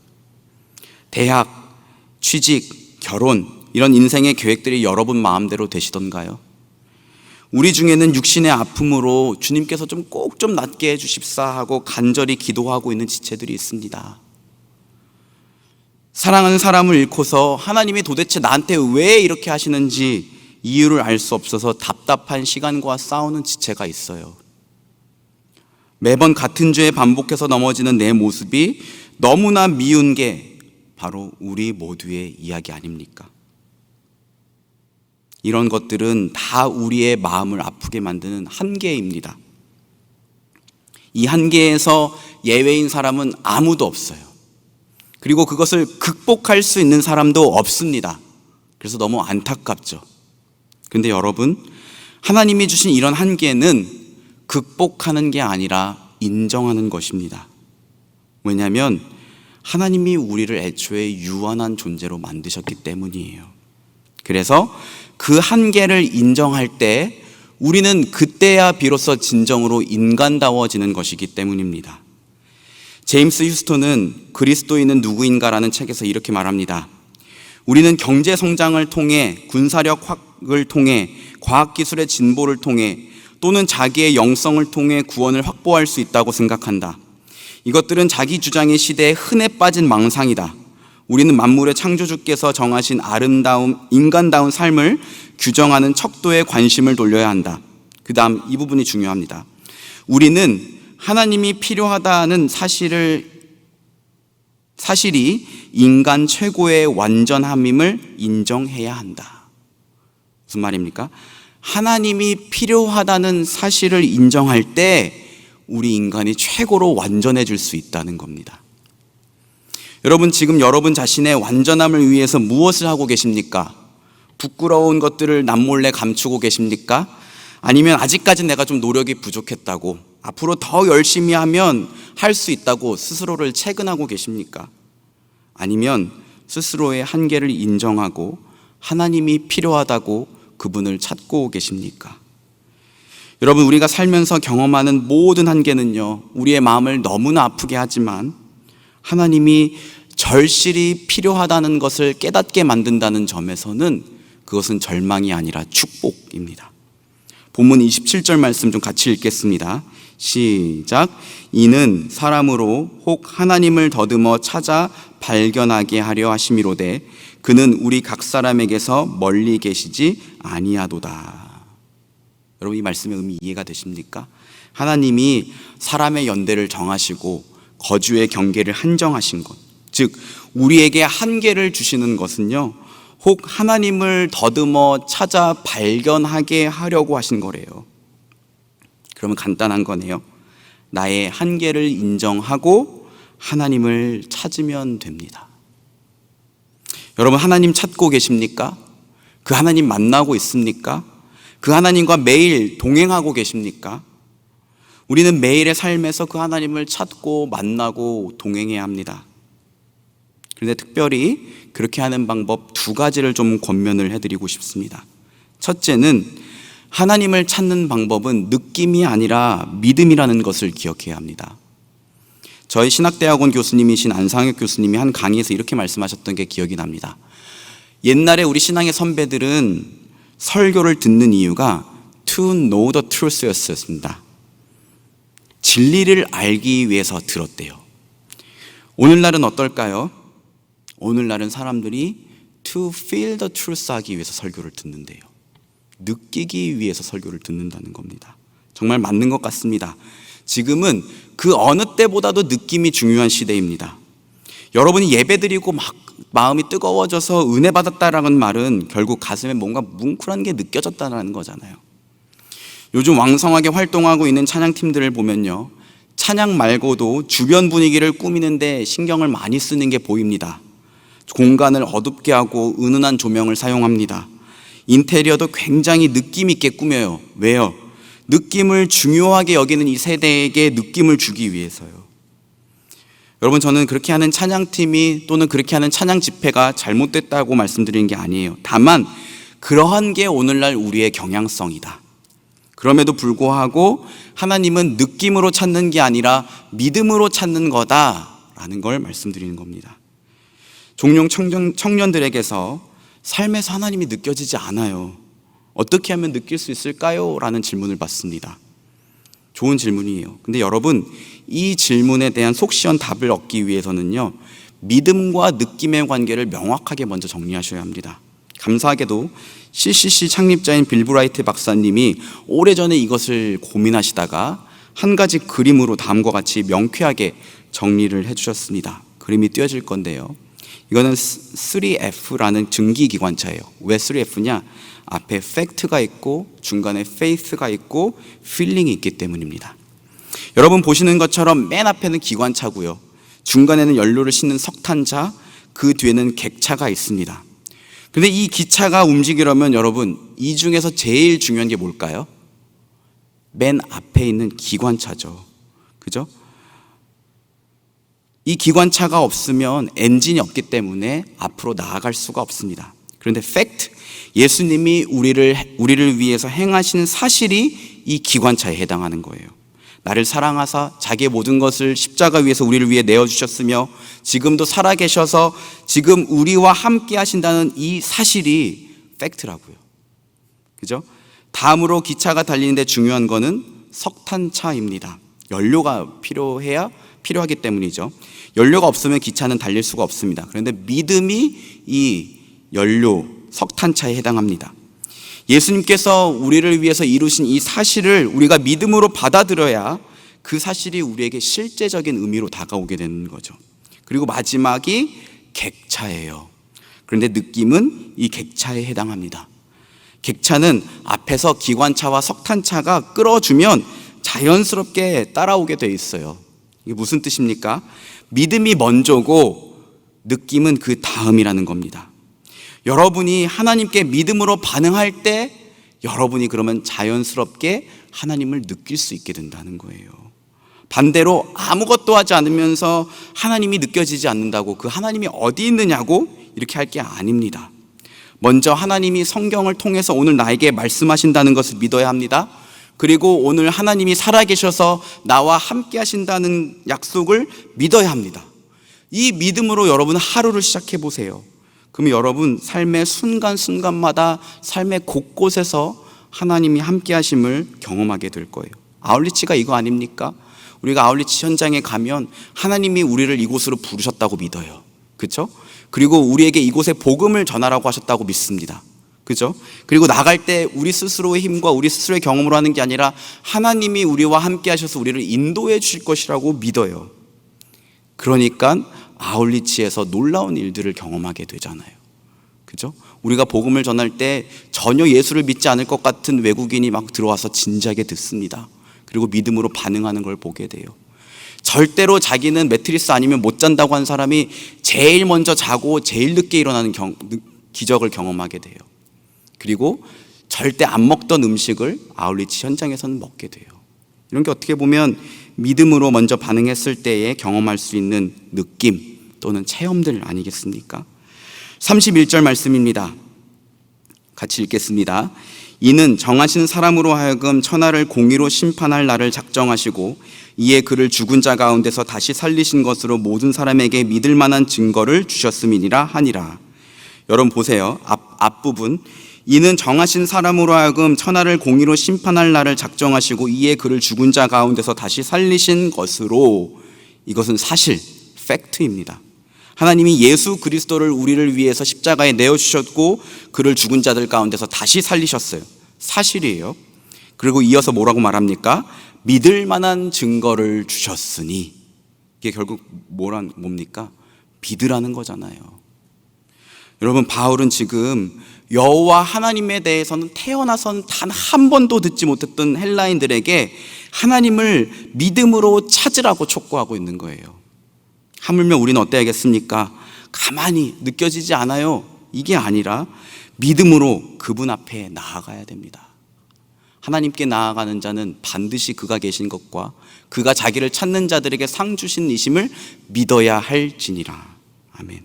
[SPEAKER 1] 대학, 취직, 결혼, 이런 인생의 계획들이 여러분 마음대로 되시던가요? 우리 중에는 육신의 아픔으로 주님께서 좀 꼭 좀 낫게 해주십사 하고 간절히 기도하고 있는 지체들이 있습니다. 사랑하는 사람을 잃고서 하나님이 도대체 나한테 왜 이렇게 하시는지 이유를 알 수 없어서 답답한 시간과 싸우는 지체가 있어요. 매번 같은 죄에 반복해서 넘어지는 내 모습이 너무나 미운 게 바로 우리 모두의 이야기 아닙니까? 이런 것들은 다 우리의 마음을 아프게 만드는 한계입니다. 이 한계에서 예외인 사람은 아무도 없어요. 그리고 그것을 극복할 수 있는 사람도 없습니다. 그래서 너무 안타깝죠. 그런데 여러분, 하나님이 주신 이런 한계는 극복하는 게 아니라 인정하는 것입니다. 왜냐하면 하나님이 우리를 애초에 유한한 존재로 만드셨기 때문이에요. 그래서 그 한계를 인정할 때 우리는 그때야 비로소 진정으로 인간다워지는 것이기 때문입니다. 제임스 휴스턴은 그리스도인은 누구인가라는 책에서 이렇게 말합니다. 우리는 경제 성장을 통해, 군사력을 통해, 과학기술의 진보를 통해 또는 자기의 영성을 통해 구원을 확보할 수 있다고 생각한다. 이것들은 자기 주장의 시대에 흔해 빠진 망상이다. 우리는 만물의 창조주께서 정하신 아름다운 인간다운 삶을 규정하는 척도에 관심을 돌려야 한다. 그 다음 이 부분이 중요합니다. 우리는 하나님이 필요하다는 사실이 인간 최고의 완전함임을 인정해야 한다. 무슨 말입니까? 하나님이 필요하다는 사실을 인정할 때 우리 인간이 최고로 완전해질 수 있다는 겁니다. 여러분, 지금 여러분 자신의 완전함을 위해서 무엇을 하고 계십니까? 부끄러운 것들을 남몰래 감추고 계십니까? 아니면 아직까지 내가 좀 노력이 부족했다고, 앞으로 더 열심히 하면 할 수 있다고 스스로를 채근하고 계십니까? 아니면 스스로의 한계를 인정하고 하나님이 필요하다고 그분을 찾고 계십니까? 여러분, 우리가 살면서 경험하는 모든 한계는요, 우리의 마음을 너무나 아프게 하지만 하나님이 절실히 필요하다는 것을 깨닫게 만든다는 점에서는 그것은 절망이 아니라 축복입니다. 본문 27절 말씀 좀 같이 읽겠습니다. 시작. 이는 사람으로 혹 하나님을 더듬어 찾아 발견하게 하려 하심이로되 그는 우리 각 사람에게서 멀리 계시지 아니하도다. 여러분 이 말씀의 의미 이해가 되십니까? 하나님이 사람의 연대를 정하시고 거주의 경계를 한정하신 것, 즉 우리에게 한계를 주시는 것은요, 혹 하나님을 더듬어 찾아 발견하게 하려고 하신 거래요. 그러면 간단한 거네요. 나의 한계를 인정하고 하나님을 찾으면 됩니다. 여러분 하나님 찾고 계십니까? 그 하나님 만나고 있습니까? 그 하나님과 매일 동행하고 계십니까? 우리는 매일의 삶에서 그 하나님을 찾고 만나고 동행해야 합니다. 그런데 특별히 그렇게 하는 방법 두 가지를 좀 권면을 해드리고 싶습니다. 첫째는 하나님을 찾는 방법은 느낌이 아니라 믿음이라는 것을 기억해야 합니다. 저희 신학대학원 교수님이신 안상혁 교수님이 한 강의에서 이렇게 말씀하셨던 게 기억이 납니다. 옛날에 우리 신앙의 선배들은 설교를 듣는 이유가 to know the truth였습니다. 진리를 알기 위해서 들었대요. 오늘날은 어떨까요? 오늘날은 사람들이 to feel the truth 하기 위해서 설교를 듣는데요. 느끼기 위해서 설교를 듣는다는 겁니다. 정말 맞는 것 같습니다. 지금은 그 어느 때보다도 느낌이 중요한 시대입니다. 여러분이 예배드리고 막 마음이 뜨거워져서 은혜 받았다라는 말은 결국 가슴에 뭔가 뭉클한 게 느껴졌다는 거잖아요. 요즘 왕성하게 활동하고 있는 찬양팀들을 보면요, 찬양 말고도 주변 분위기를 꾸미는데 신경을 많이 쓰는 게 보입니다. 공간을 어둡게 하고 은은한 조명을 사용합니다. 인테리어도 굉장히 느낌 있게 꾸며요. 왜요? 느낌을 중요하게 여기는 이 세대에게 느낌을 주기 위해서요. 여러분, 저는 그렇게 하는 찬양팀이 또는 그렇게 하는 찬양 집회가 잘못됐다고 말씀드리는 게 아니에요. 다만 그러한 게 오늘날 우리의 경향성이다. 그럼에도 불구하고 하나님은 느낌으로 찾는 게 아니라 믿음으로 찾는 거다라는 걸 말씀드리는 겁니다. 종종 청년들에게서 삶에서 하나님이 느껴지지 않아요. 어떻게 하면 느낄 수 있을까요? 라는 질문을 받습니다. 좋은 질문이에요. 근데 여러분, 이 질문에 대한 속 시원 답을 얻기 위해서는요, 믿음과 느낌의 관계를 명확하게 먼저 정리하셔야 합니다. 감사하게도 CCC 창립자인 빌 브라이트 박사님이 오래전에 이것을 고민하시다가 한 가지 그림으로 다음과 같이 명쾌하게 정리를 해주셨습니다. 그림이 띄어질 건데요, 이거는 3F라는 증기기관차예요. 왜 3F냐? 앞에 팩트가 있고 중간에 faith가 있고 feeling이 있기 때문입니다. 여러분 보시는 것처럼 맨 앞에는 기관차고요, 중간에는 연료를 싣는 석탄차, 그 뒤에는 객차가 있습니다. 근데 이 기차가 움직이려면 여러분, 이 중에서 제일 중요한 게 뭘까요? 맨 앞에 있는 기관차죠. 그죠? 이 기관차가 없으면 엔진이 없기 때문에 앞으로 나아갈 수가 없습니다. 그런데 팩트, 예수님이 우리를 위해서 행하신 사실이 이 기관차에 해당하는 거예요. 나를 사랑하사 자기의 모든 것을 십자가 위에서 우리를 위해 내어주셨으며 지금도 살아계셔서 지금 우리와 함께 하신다는 이 사실이 팩트라고요. 그죠? 다음으로 기차가 달리는데 중요한 거는 석탄차입니다. 연료가 필요하기 때문이죠. 연료가 없으면 기차는 달릴 수가 없습니다. 그런데 믿음이 이 연료, 석탄차에 해당합니다. 예수님께서 우리를 위해서 이루신 이 사실을 우리가 믿음으로 받아들여야 그 사실이 우리에게 실제적인 의미로 다가오게 되는 거죠. 그리고 마지막이 객차예요. 그런데 느낌은 이 객차에 해당합니다. 객차는 앞에서 기관차와 석탄차가 끌어주면 자연스럽게 따라오게 돼 있어요. 이게 무슨 뜻입니까? 믿음이 먼저고 느낌은 그 다음이라는 겁니다. 여러분이 하나님께 믿음으로 반응할 때 여러분이 그러면 자연스럽게 하나님을 느낄 수 있게 된다는 거예요. 반대로 아무것도 하지 않으면서 하나님이 느껴지지 않는다고 그 하나님이 어디 있느냐고 이렇게 할 게 아닙니다. 먼저 하나님이 성경을 통해서 오늘 나에게 말씀하신다는 것을 믿어야 합니다. 그리고 오늘 하나님이 살아계셔서 나와 함께 하신다는 약속을 믿어야 합니다. 이 믿음으로 여러분 하루를 시작해 보세요. 그러면 여러분 삶의 순간순간마다 삶의 곳곳에서 하나님이 함께 하심을 경험하게 될 거예요. 아울리치가 이거 아닙니까? 우리가 아울리치 현장에 가면 하나님이 우리를 이곳으로 부르셨다고 믿어요. 그렇죠? 그리고 우리에게 이곳에 복음을 전하라고 하셨다고 믿습니다. 그죠? 그리고 나갈 때 우리 스스로의 힘과 우리 스스로의 경험으로 하는 게 아니라 하나님이 우리와 함께 하셔서 우리를 인도해 주실 것이라고 믿어요. 그러니까 아울리치에서 놀라운 일들을 경험하게 되잖아요. 그죠? 우리가 복음을 전할 때 전혀 예수를 믿지 않을 것 같은 외국인이 막 들어와서 진지하게 듣습니다. 그리고 믿음으로 반응하는 걸 보게 돼요. 절대로 자기는 매트리스 아니면 못 잔다고 한 사람이 제일 먼저 자고 제일 늦게 일어나는 기적을 경험하게 돼요. 그리고 절대 안 먹던 음식을 아울리치 현장에서는 먹게 돼요. 이런 게 어떻게 보면 믿음으로 먼저 반응했을 때에 경험할 수 있는 느낌 또는 체험들 아니겠습니까? 31절 말씀입니다. 같이 읽겠습니다. 이는 정하신 사람으로 하여금 천하를 공의로 심판할 날을 작정하시고 이에 그를 죽은 자 가운데서 다시 살리신 것으로 모든 사람에게 믿을 만한 증거를 주셨음이니라 하니라. 여러분 보세요. 앞부분. 이는 정하신 사람으로 하여금 천하를 공의로 심판할 날을 작정하시고 이에 그를 죽은 자 가운데서 다시 살리신 것으로, 이것은 사실, 팩트입니다. 하나님이 예수 그리스도를 우리를 위해서 십자가에 내어주셨고 그를 죽은 자들 가운데서 다시 살리셨어요. 사실이에요. 그리고 이어서 뭐라고 말합니까? 믿을 만한 증거를 주셨으니, 이게 결국 뭡니까? 믿으라는 거잖아요. 여러분, 바울은 지금 여호와 하나님에 대해서는 태어나선 단 한 번도 듣지 못했던 헬라인들에게 하나님을 믿음으로 찾으라고 촉구하고 있는 거예요. 하물며 우리는 어때야겠습니까? 가만히 느껴지지 않아요. 이게 아니라 믿음으로 그분 앞에 나아가야 됩니다. 하나님께 나아가는 자는 반드시 그가 계신 것과 그가 자기를 찾는 자들에게 상 주신 이심을 믿어야 할지니라. 아멘.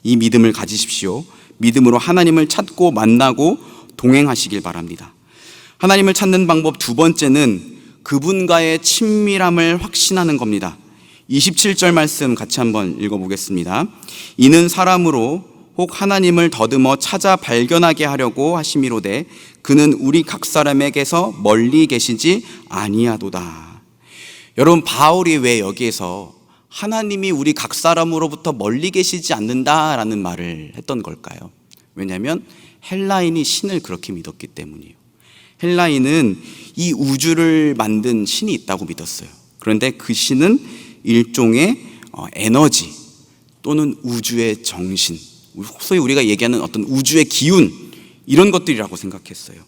[SPEAKER 1] 이 믿음을 가지십시오. 믿음으로 하나님을 찾고 만나고 동행하시길 바랍니다. 하나님을 찾는 방법 두 번째는 그분과의 친밀함을 확신하는 겁니다. 27절 말씀 같이 한번 읽어보겠습니다. 이는 사람으로 혹 하나님을 더듬어 찾아 발견하게 하려고 하심이로되 그는 우리 각 사람에게서 멀리 계시지 아니하도다. 여러분, 바울이 왜 여기에서 하나님이 우리 각 사람으로부터 멀리 계시지 않는다라는 말을 했던 걸까요? 왜냐하면 헬라인이 신을 그렇게 믿었기 때문이에요. 헬라인은 이 우주를 만든 신이 있다고 믿었어요. 그런데 그 신은 일종의 에너지 또는 우주의 정신, 소위 우리가 얘기하는 어떤 우주의 기운, 이런 것들이라고 생각했어요.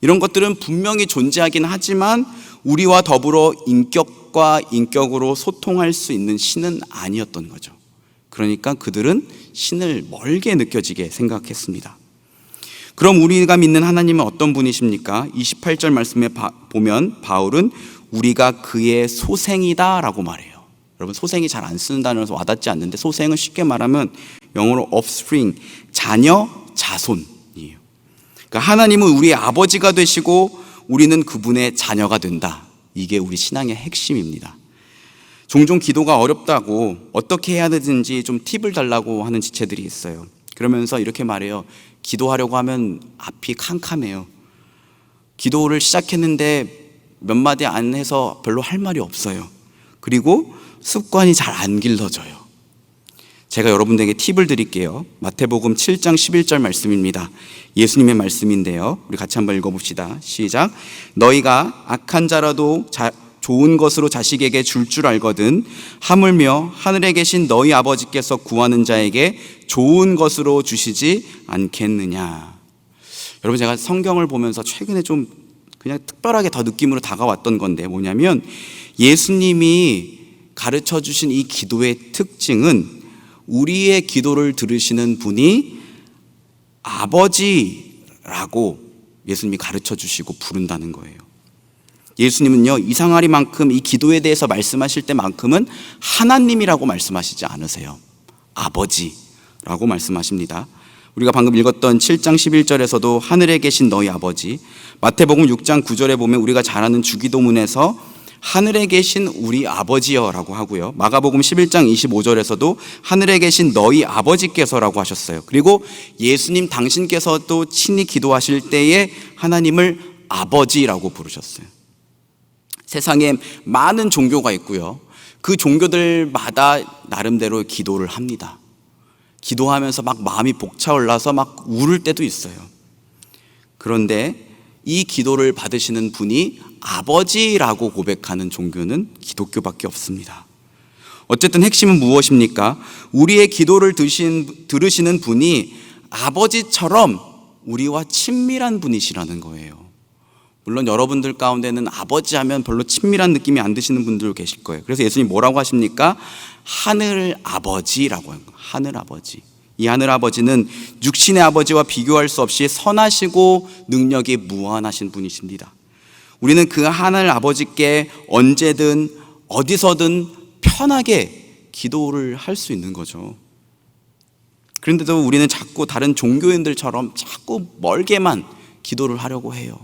[SPEAKER 1] 이런 것들은 분명히 존재하긴 하지만 우리와 더불어 인격과 인격으로 소통할 수 있는 신은 아니었던 거죠. 그러니까 그들은 신을 멀게 느껴지게 생각했습니다. 그럼 우리가 믿는 하나님은 어떤 분이십니까? 28절 말씀에 보면 바울은 우리가 그의 소생이다 라고 말해요. 여러분, 소생이 잘 안 쓰는 단어라서 와닿지 않는데, 소생은 쉽게 말하면 영어로 offspring, 자녀, 자손이에요. 그러니까 하나님은 우리의 아버지가 되시고 우리는 그분의 자녀가 된다. 이게 우리 신앙의 핵심입니다. 종종 기도가 어렵다고 어떻게 해야 되는지 좀 팁을 달라고 하는 지체들이 있어요. 그러면서 이렇게 말해요. 기도하려고 하면 앞이 캄캄해요. 기도를 시작했는데 몇 마디 안 해서 별로 할 말이 없어요. 그리고 습관이 잘 안 길러져요. 제가 여러분들에게 팁을 드릴게요. 마태복음 7장 11절 말씀입니다. 예수님의 말씀인데요. 우리 같이 한번 읽어봅시다. 시작. 너희가 악한 자라도 좋은 것으로 자식에게 줄 알거든 하물며 하늘에 계신 너희 아버지께서 구하는 자에게 좋은 것으로 주시지 않겠느냐. 여러분, 제가 성경을 보면서 최근에 좀 그냥 특별하게 더 느낌으로 다가왔던 건데, 뭐냐면 예수님이 가르쳐 주신 이 기도의 특징은 우리의 기도를 들으시는 분이 아버지라고 예수님이 가르쳐 주시고 부른다는 거예요. 예수님은요, 이상하리만큼 이 기도에 대해서 말씀하실 때만큼은 하나님이라고 말씀하시지 않으세요. 아버지라고 말씀하십니다. 우리가 방금 읽었던 7장 11절에서도 하늘에 계신 너희 아버지, 마태복음 6장 9절에 보면 우리가 잘 아는 주기도문에서 하늘에 계신 우리 아버지여라고 하고요. 마가복음 11장 25절에서도 하늘에 계신 너희 아버지께서라고 하셨어요. 그리고 예수님 당신께서도 친히 기도하실 때에 하나님을 아버지라고 부르셨어요. 세상에 많은 종교가 있고요. 그 종교들마다 나름대로 기도를 합니다. 기도하면서 막 마음이 벅차올라서 막 울을 때도 있어요. 그런데 이 기도를 받으시는 분이 아버지라고 고백하는 종교는 기독교밖에 없습니다. 어쨌든 핵심은 무엇입니까? 우리의 기도를 들으시는 분이 아버지처럼 우리와 친밀한 분이시라는 거예요. 물론 여러분들 가운데는 아버지 하면 별로 친밀한 느낌이 안 드시는 분들 계실 거예요. 그래서 예수님 뭐라고 하십니까? 하늘 아버지라고 하는 거예요. 하늘 아버지. 이 하늘 아버지는 육신의 아버지와 비교할 수 없이 선하시고 능력이 무한하신 분이십니다. 우리는 그 하늘 아버지께 언제든 어디서든 편하게 기도를 할 수 있는 거죠. 그런데도 우리는 자꾸 다른 종교인들처럼 자꾸 멀게만 기도를 하려고 해요.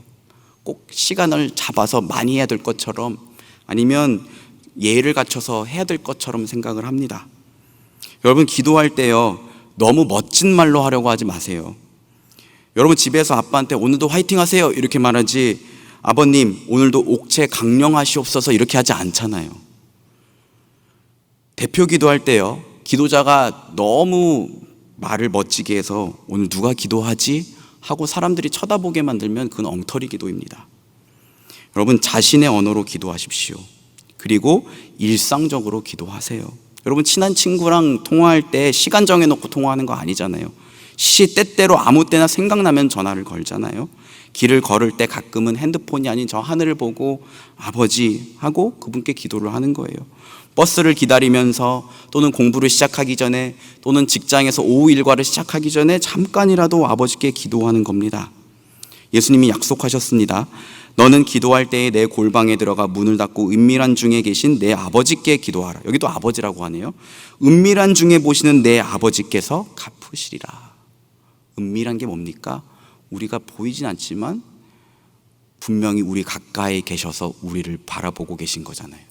[SPEAKER 1] 꼭 시간을 잡아서 많이 해야 될 것처럼, 아니면 예를 갖춰서 해야 될 것처럼 생각을 합니다. 여러분, 기도할 때요, 너무 멋진 말로 하려고 하지 마세요. 여러분, 집에서 아빠한테 오늘도 화이팅 하세요 이렇게 말하지, 아버님 오늘도 옥체 강령하시옵소서 이렇게 하지 않잖아요. 대표 기도할 때요, 기도자가 너무 말을 멋지게 해서 오늘 누가 기도하지? 하고 사람들이 쳐다보게 만들면 그건 엉터리 기도입니다. 여러분, 자신의 언어로 기도하십시오. 그리고 일상적으로 기도하세요. 여러분, 친한 친구랑 통화할 때 시간 정해놓고 통화하는 거 아니잖아요. 시시때때로 아무 때나 생각나면 전화를 걸잖아요. 길을 걸을 때 가끔은 핸드폰이 아닌 저 하늘을 보고 아버지 하고 그분께 기도를 하는 거예요. 버스를 기다리면서, 또는 공부를 시작하기 전에, 또는 직장에서 오후 일과를 시작하기 전에 잠깐이라도 아버지께 기도하는 겁니다. 예수님이 약속하셨습니다. 너는 기도할 때에 내 골방에 들어가 문을 닫고 은밀한 중에 계신 내 아버지께 기도하라. 여기도 아버지라고 하네요. 은밀한 중에 보시는 내 아버지께서 갚으시리라. 은밀한 게 뭡니까? 우리가 보이진 않지만 분명히 우리 가까이 계셔서 우리를 바라보고 계신 거잖아요.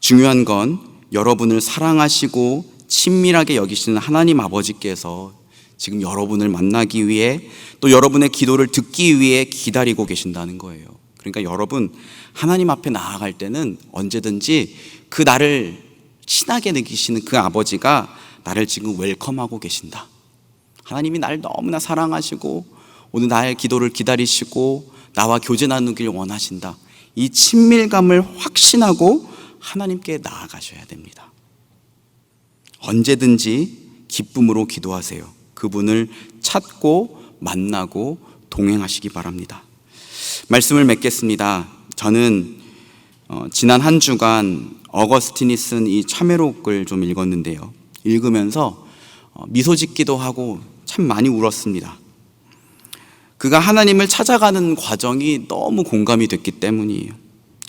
[SPEAKER 1] 중요한 건 여러분을 사랑하시고 친밀하게 여기시는 하나님 아버지께서 지금 여러분을 만나기 위해, 또 여러분의 기도를 듣기 위해 기다리고 계신다는 거예요. 그러니까 여러분, 하나님 앞에 나아갈 때는 언제든지 그 나를 친하게 느끼시는 그 아버지가 나를 지금 웰컴하고 계신다. 하나님이 나를 너무나 사랑하시고 오늘 나의 기도를 기다리시고 나와 교제 나누길 원하신다. 이 친밀감을 확신하고 하나님께 나아가셔야 됩니다. 언제든지 기쁨으로 기도하세요. 그분을 찾고 만나고 동행하시기 바랍니다. 말씀을 맺겠습니다. 저는 지난 한 주간 어거스틴이 쓴 이 참회록을 좀 읽었는데요, 읽으면서 미소 짓기도 하고 참 많이 울었습니다. 그가 하나님을 찾아가는 과정이 너무 공감이 됐기 때문이에요.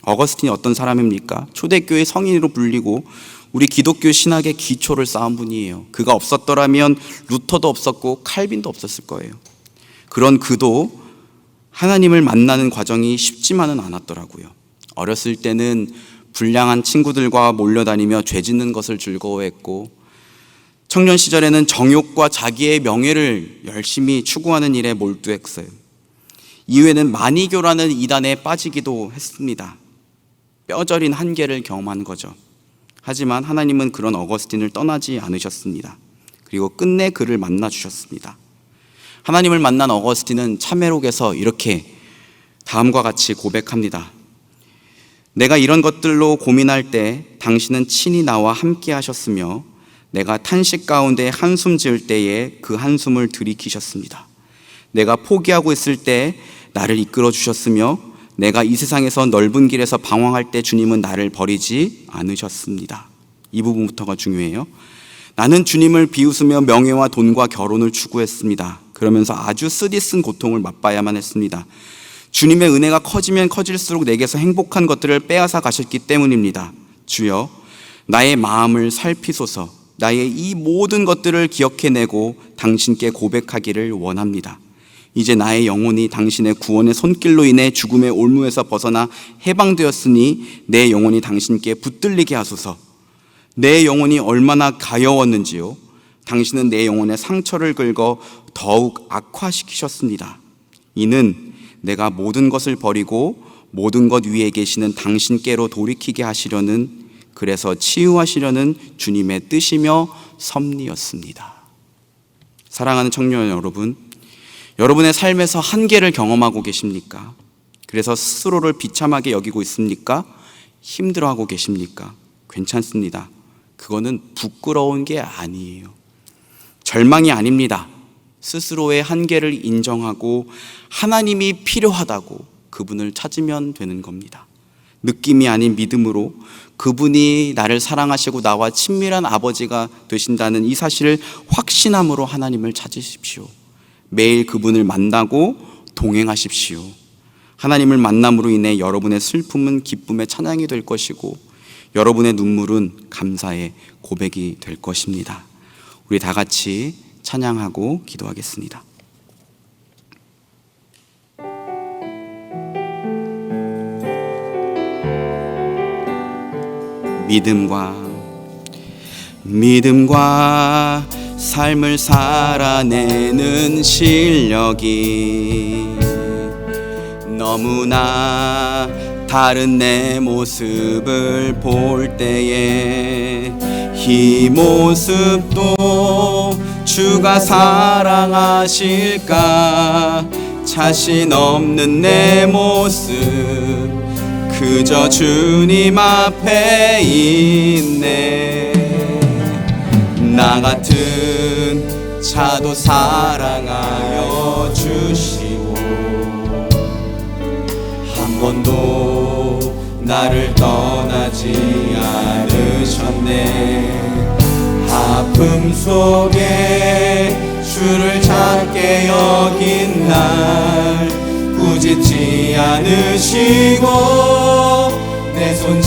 [SPEAKER 1] 어거스틴이 어떤 사람입니까? 초대교회 성인으로 불리고 우리 기독교 신학의 기초를 쌓은 분이에요. 그가 없었더라면 루터도 없었고 칼빈도 없었을 거예요. 그런 그도 하나님을 만나는 과정이 쉽지만은 않았더라고요. 어렸을 때는 불량한 친구들과 몰려다니며 죄 짓는 것을 즐거워했고, 청년 시절에는 정욕과 자기의 명예를 열심히 추구하는 일에 몰두했어요. 이후에는 마니교라는 이단에 빠지기도 했습니다. 뼈저린 한계를 경험한 거죠. 하지만 하나님은 그런 어거스틴을 떠나지 않으셨습니다. 그리고 끝내 그를 만나 주셨습니다. 하나님을 만난 어거스틴은 참회록에서 이렇게 다음과 같이 고백합니다. 내가 이런 것들로 고민할 때 당신은 친히 나와 함께 하셨으며, 내가 탄식 가운데 한숨 지을 때에 그 한숨을 들이키셨습니다. 내가 포기하고 있을 때 나를 이끌어 주셨으며, 내가 이 세상에서 넓은 길에서 방황할 때 주님은 나를 버리지 않으셨습니다. 이 부분부터가 중요해요. 나는 주님을 비웃으며 명예와 돈과 결혼을 추구했습니다. 그러면서 아주 쓰디쓴 고통을 맛봐야만 했습니다. 주님의 은혜가 커지면 커질수록 내게서 행복한 것들을 빼앗아 가셨기 때문입니다. 주여, 나의 마음을 살피소서. 나의 이 모든 것들을 기억해내고 당신께 고백하기를 원합니다. 이제 나의 영혼이 당신의 구원의 손길로 인해 죽음의 올무에서 벗어나 해방되었으니 내 영혼이 당신께 붙들리게 하소서. 내 영혼이 얼마나 가여웠는지요. 당신은 내 영혼의 상처를 긁어 더욱 악화시키셨습니다. 이는 내가 모든 것을 버리고 모든 것 위에 계시는 당신께로 돌이키게 하시려는, 그래서 치유하시려는 주님의 뜻이며 섭리였습니다. 사랑하는 청년 여러분, 여러분의 삶에서 한계를 경험하고 계십니까? 그래서 스스로를 비참하게 여기고 있습니까? 힘들어하고 계십니까? 괜찮습니다. 그거는 부끄러운 게 아니에요. 절망이 아닙니다. 스스로의 한계를 인정하고 하나님이 필요하다고 그분을 찾으면 되는 겁니다. 느낌이 아닌 믿음으로 그분이 나를 사랑하시고 나와 친밀한 아버지가 되신다는 이 사실을 확신함으로 하나님을 찾으십시오. 매일 그분을 만나고 동행하십시오. 하나님을 만남으로 인해 여러분의 슬픔은 기쁨의 찬양이 될 것이고 여러분의 눈물은 감사의 고백이 될 것입니다. 우리 다 같이 찬양하고 기도하겠습니다. 믿음과 삶을 살아내는 실력이 너무나 다른 내 모습을 볼 때에 이 모습도 주가 사랑하실까? 자신 없는 내 모습 그저 주님 앞에 있네. 나 같은 자도 사랑하여 주시고 한 번도 나를 떠나지 않으셨네. 아픔 속에 주를 작게 여긴 날 꾸짖지 않으시고 내 손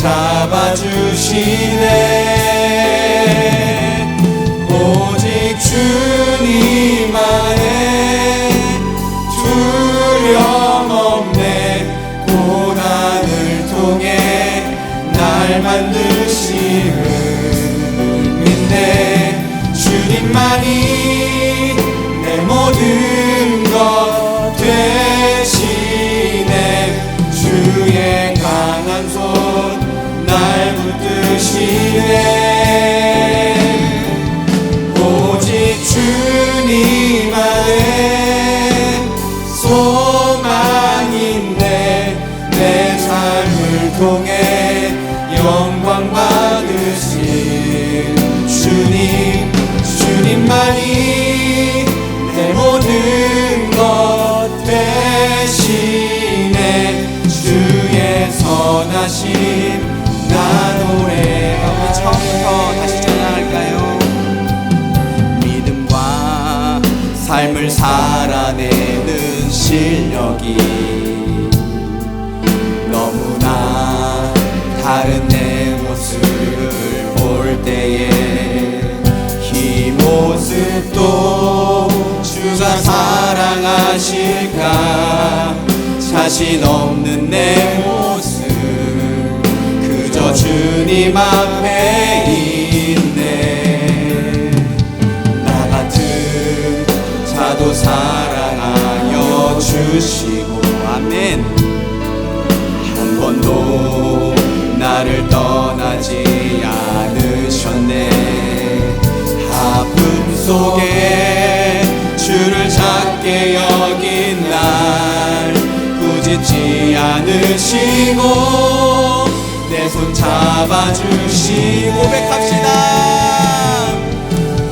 [SPEAKER 1] 잡아주시네. 오직 주님 안에 두려움 없네. 고난을 통해 날 만드시는 믿네. 주님만이 내 모든 것 되시네. 주의 강한 손 날 붙드시네. 오직 주님 안에 소망인데 내 삶을 통해 영광 받으신 주님만이 내 모든 것 되시네. 주의 선하심 나 노래하고 처음부터 다시 찬양할까요? 믿음과 삶을 살아내는 실력이 너무나 다른 내 모습을 볼 때에 이 모습도 주가 사랑하실까? 자신 없는 내 모습 그저 주님 앞에 있네. 나 같은 자도 사랑하여 주시고 아멘. 한 번도 나를 떠나지 않으셨네. 아픔 속에 주를 작게 여긴 날 꾸짖지 않으시고 내 손 잡아주시고 고백합시다.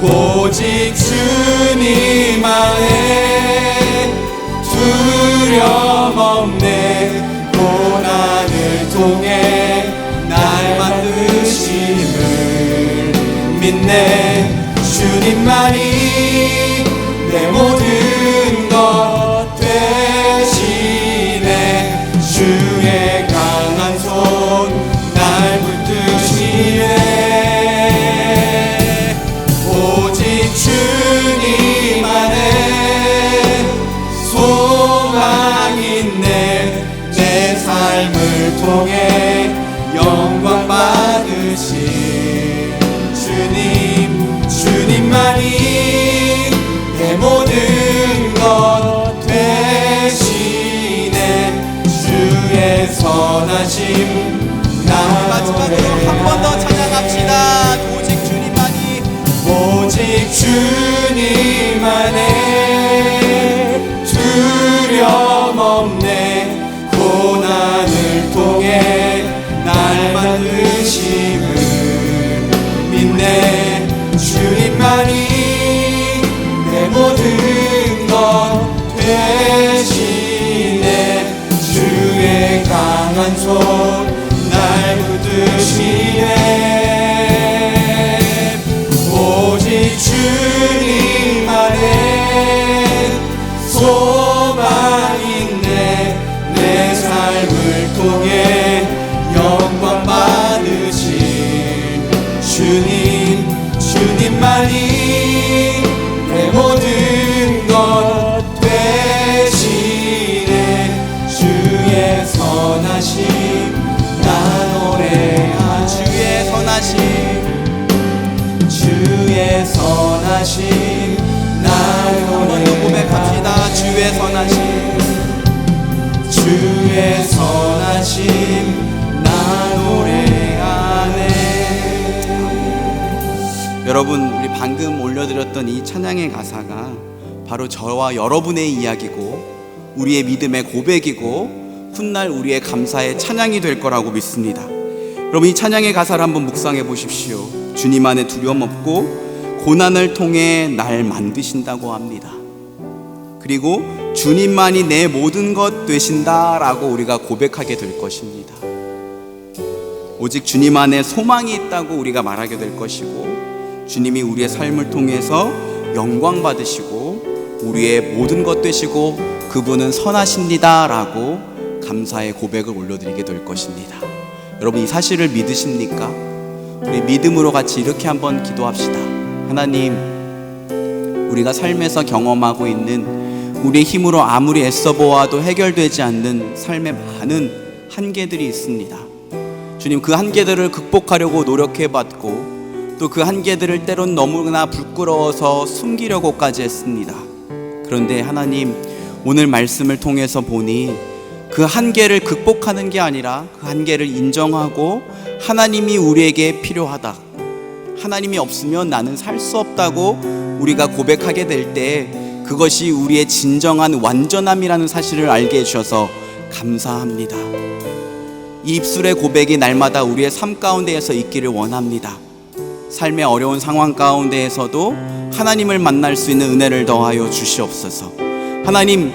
[SPEAKER 1] 오직 주님 안에 두려움 없네. 고난을 통해 날 만드심을 믿네. 주님만이 내 모든 것 되시네. 주의 강한 손 날 붙드시네. 오직 주님 안에 소망있네. 내 삶을 통해 영광 받으신 주님만이 내 모든 것 되시네. 주의 선하심 마지막으로 한 번 더 찬양합시다. 오직 주님 안에 두려움 있네. 주님만이 내 모든 것 되시네. 주의 강한 손 날 붙드시네. 오직 주님 안에 소망 있네. 내 삶을 통해 영광 받으신 주님만이 내 모든 것 되시네. 주의 선하심 나 노래하. 주의 선하심, 주의 선하심 나 노래하. 고백합시다. 주의 선하심, 주의 선하심 나 노래하네. 여러분, 우리 방금 올려드렸던 이 찬양의 가사가 바로 저와 여러분의 이야기고 우리의 믿음의 고백이고 훗날 우리의 감사의 찬양이 될 거라고 믿습니다. 여러분, 이 찬양의 가사를 한번 묵상해 보십시오. 주님 안에 두려움 없고 고난을 통해 날 만드신다고 합니다. 그리고 주님만이 내 모든 것 되신다라고 우리가 고백하게 될 것입니다. 오직 주님 안에 소망이 있다고 우리가 말하게 될 것이고, 주님이 우리의 삶을 통해서 영광 받으시고 우리의 모든 것 되시고 그분은 선하십니다라고 감사의 고백을 올려드리게 될 것입니다. 여러분, 이 사실을 믿으십니까? 우리 믿음으로 같이 이렇게 한번 기도합시다. 하나님, 우리가 삶에서 경험하고 있는 우리의 힘으로 아무리 애써 보아도 해결되지 않는 삶의 많은 한계들이 있습니다. 주님, 그 한계들을 극복하려고 노력해봤고 또 그 한계들을 때론 너무나 부끄러워서 숨기려고까지 했습니다. 그런데 하나님, 오늘 말씀을 통해서 보니 그 한계를 극복하는 게 아니라 그 한계를 인정하고 하나님이 우리에게 필요하다, 하나님이 없으면 나는 살 수 없다고 우리가 고백하게 될 때 그것이 우리의 진정한 완전함이라는 사실을 알게 해주셔서 감사합니다. 이 입술의 고백이 날마다 우리의 삶 가운데에서 있기를 원합니다. 삶의 어려운 상황 가운데에서도 하나님을 만날 수 있는 은혜를 더하여 주시옵소서. 하나님,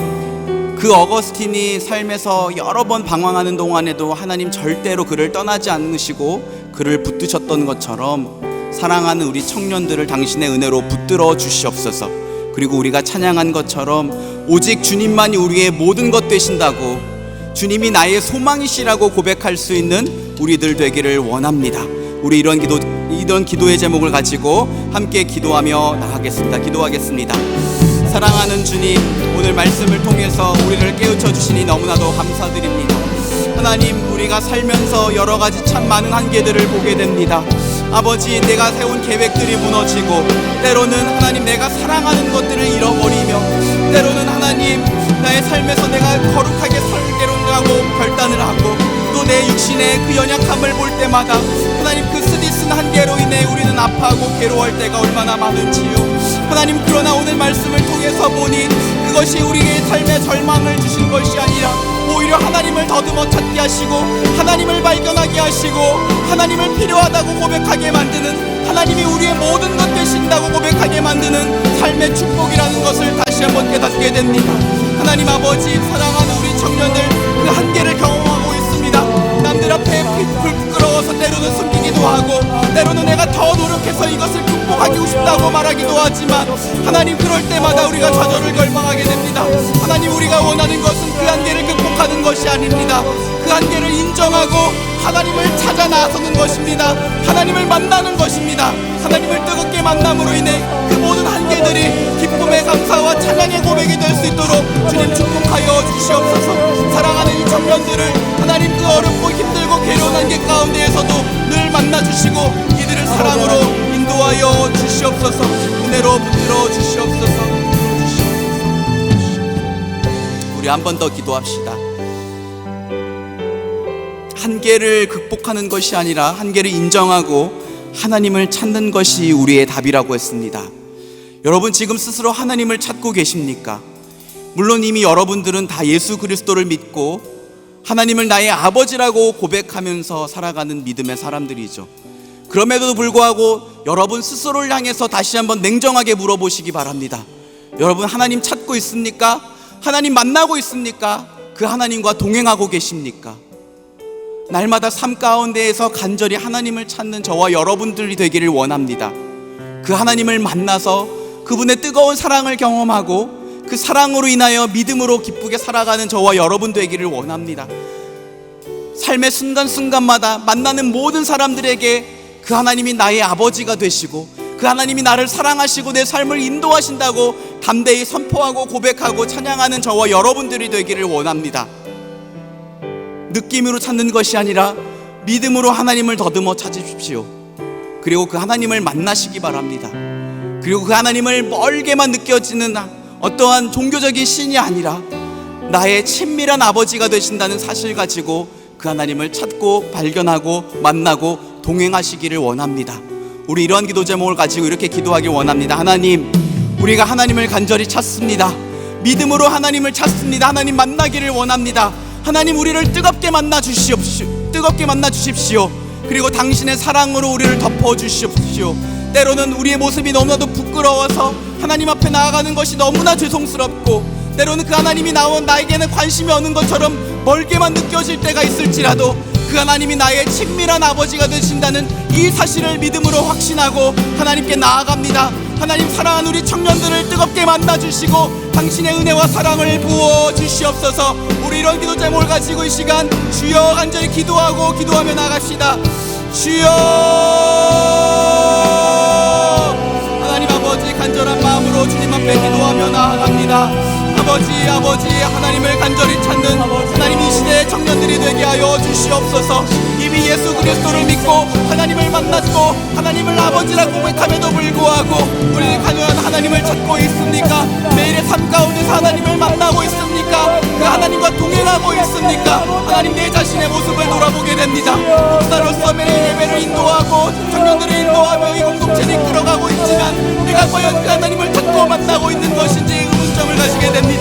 [SPEAKER 1] 그 어거스틴이 삶에서 여러 번 방황하는 동안에도 하나님 절대로 그를 떠나지 않으시고 그를 붙드셨던 것처럼 사랑하는 우리 청년들을 당신의 은혜로 붙들어 주시옵소서. 그리고 우리가 찬양한 것처럼 오직 주님만이 우리의 모든 것 되신다고, 주님이 나의 소망이시라고 고백할 수 있는 우리들 되기를 원합니다. 우리 이런 기도의 제목을 가지고 함께 기도하며 나가겠습니다. 기도하겠습니다. 사랑하는 주님, 오늘 말씀을 통해서 우리를 깨우쳐 주시니 너무나도 감사드립니다. 하나님, 우리가 살면서 여러 가지 참 많은 한계들을 보게 됩니다. 아버지, 내가 세운 계획들이 무너지고, 때로는 하나님 내가 사랑하는 것들을 잃어버리며, 때로는 하나님 나의 삶에서 내가 거룩하게 살기로 하고 결단을 하고, 또 내 육신의 그 연약함을 볼 때마다 하나님 그 쓰디쓴 한계로 인해 우리는 아파하고 괴로워할 때가 얼마나 많은지요. 하나님, 그러나 오늘 말씀을 통해서 보니 그것이 우리의 삶에 절망을 주신 것이 아니라 오히려 하나님을 더듬어 찾게 하시고 하나님을 발견하게 하시고 하나님을 필요하다고 고백하게 만드는, 하나님이 우리의 모든 것 되신다고 고백하게 만드는 삶의 축복이라는 것을 다시 한번 깨닫게 됩니다. 하나님 아버지, 사랑하는 우리 청년들 그 한계를 경험하고 있습니다. 남들 앞에 부끄러워서 때로는 숨기기도 하고, 때로는 내가 더 노력해서 이것을 극복하고 싶다고 말하기도 하지만, 하나님 그럴 때마다 우리가 좌절을 결방하게 됩니다. 하나님, 우리가 원하는 것은 그 한계를 극복하는 것이 아닙니다. 그 한계를 인정하고 하나님을 찾아 나서는 것입니다. 하나님을 만나는 것입니다. 하나님을 뜨겁게 만남으로 인해 그 모든 한계들이 기쁨의 감사와 찬양의 고백이 될 수 있도록 주님 축복하여 주시옵소서. 사랑하는 이 청년들을 하나님 그 어렵고 힘들고 괴로운 한계 가운데에서도 늘 만나주시고 이들을 사랑으로 인도하여 주시옵소서. 은혜로 붙들어 주시옵소서. 우리 한 번 더 기도합시다. 한계를 극복하는 것이 아니라 한계를 인정하고 하나님을 찾는 것이 우리의 답이라고 했습니다. 여러분, 지금 스스로 하나님을 찾고 계십니까? 물론 이미 여러분들은 다 예수 그리스도를 믿고 하나님을 나의 아버지라고 고백하면서 살아가는 믿음의 사람들이죠. 그럼에도 불구하고 여러분 스스로를 향해서 다시 한번 냉정하게 물어보시기 바랍니다. 여러분 하나님 찾고 있습니까? 하나님 만나고 있습니까? 그 하나님과 동행하고 계십니까? 날마다 삶 가운데에서 간절히 하나님을 찾는 저와 여러분들이 되기를 원합니다. 그 하나님을 만나서 그분의 뜨거운 사랑을 경험하고 그 사랑으로 인하여 믿음으로 기쁘게 살아가는 저와 여러분 되기를 원합니다. 삶의 순간순간마다 만나는 모든 사람들에게 그 하나님이 나의 아버지가 되시고 그 하나님이 나를 사랑하시고 내 삶을 인도하신다고 담대히 선포하고 고백하고 찬양하는 저와 여러분들이 되기를 원합니다. 느낌으로 찾는 것이 아니라 믿음으로 하나님을 더듬어 찾으십시오. 그리고 그 하나님을 만나시기 바랍니다. 그리고 그 하나님을 멀게만 느껴지는 어떠한 종교적인 신이 아니라 나의 친밀한 아버지가 되신다는 사실 가지고 그 하나님을 찾고 발견하고 만나고 동행하시기를 원합니다. 우리 이러한 기도 제목을 가지고 이렇게 기도하길 원합니다. 하나님, 우리가 하나님을 간절히 찾습니다. 믿음으로 하나님을 찾습니다. 하나님 만나기를 원합니다. 하나님, 우리를 뜨겁게 만나 주십시오. 그리고 당신의 사랑으로 우리를 덮어 주십시오. 때로는 우리의 모습이 너무나도 부끄러워서 하나님 앞에 나아가는 것이 너무나 죄송스럽고, 때로는 그 하나님이 나에게는 관심이 없는 것처럼 멀게만 느껴질 때가 있을지라도 그 하나님이 나의 친밀한 아버지가 되신다는 이 사실을 믿음으로 확신하고 하나님께 나아갑니다. 하나님, 사랑하는 우리 청년들을 뜨겁게 만나주시고 당신의 은혜와 사랑을 부어주시옵소서. 우리 이런 기도 제목을 가지고 이 시간 주여 간절히 기도하며 나갑시다. 주여, 하나님 아버지, 간절한 마음으로 주님 앞에 기도하며 나아갑니다. 아버지, 하나님을 간절히 찾는 하나님 이 시대의 청년들이 되게 하여 주시옵소서. 이미 예수 그리스도를 믿고 하나님을 만났고 하나님을 아버지라고 고백함에도 불구하고 우리는 가능한 하나님을 찾고 있습니까? 매일의 삶 가운데서 하나님을 만나고 있습니까? 그 하나님과 동행하고 있습니까? 하나님, 내 자신의 모습을 돌아보게 됩니다. 목사로서 매일 예배를 인도하고 청년들을 인도하며 이 공동체를 이끌어가고 있지만 내가 과연 그 하나님을 찾고 만나고 있는 것인지 의문점을 가지게 됩니다.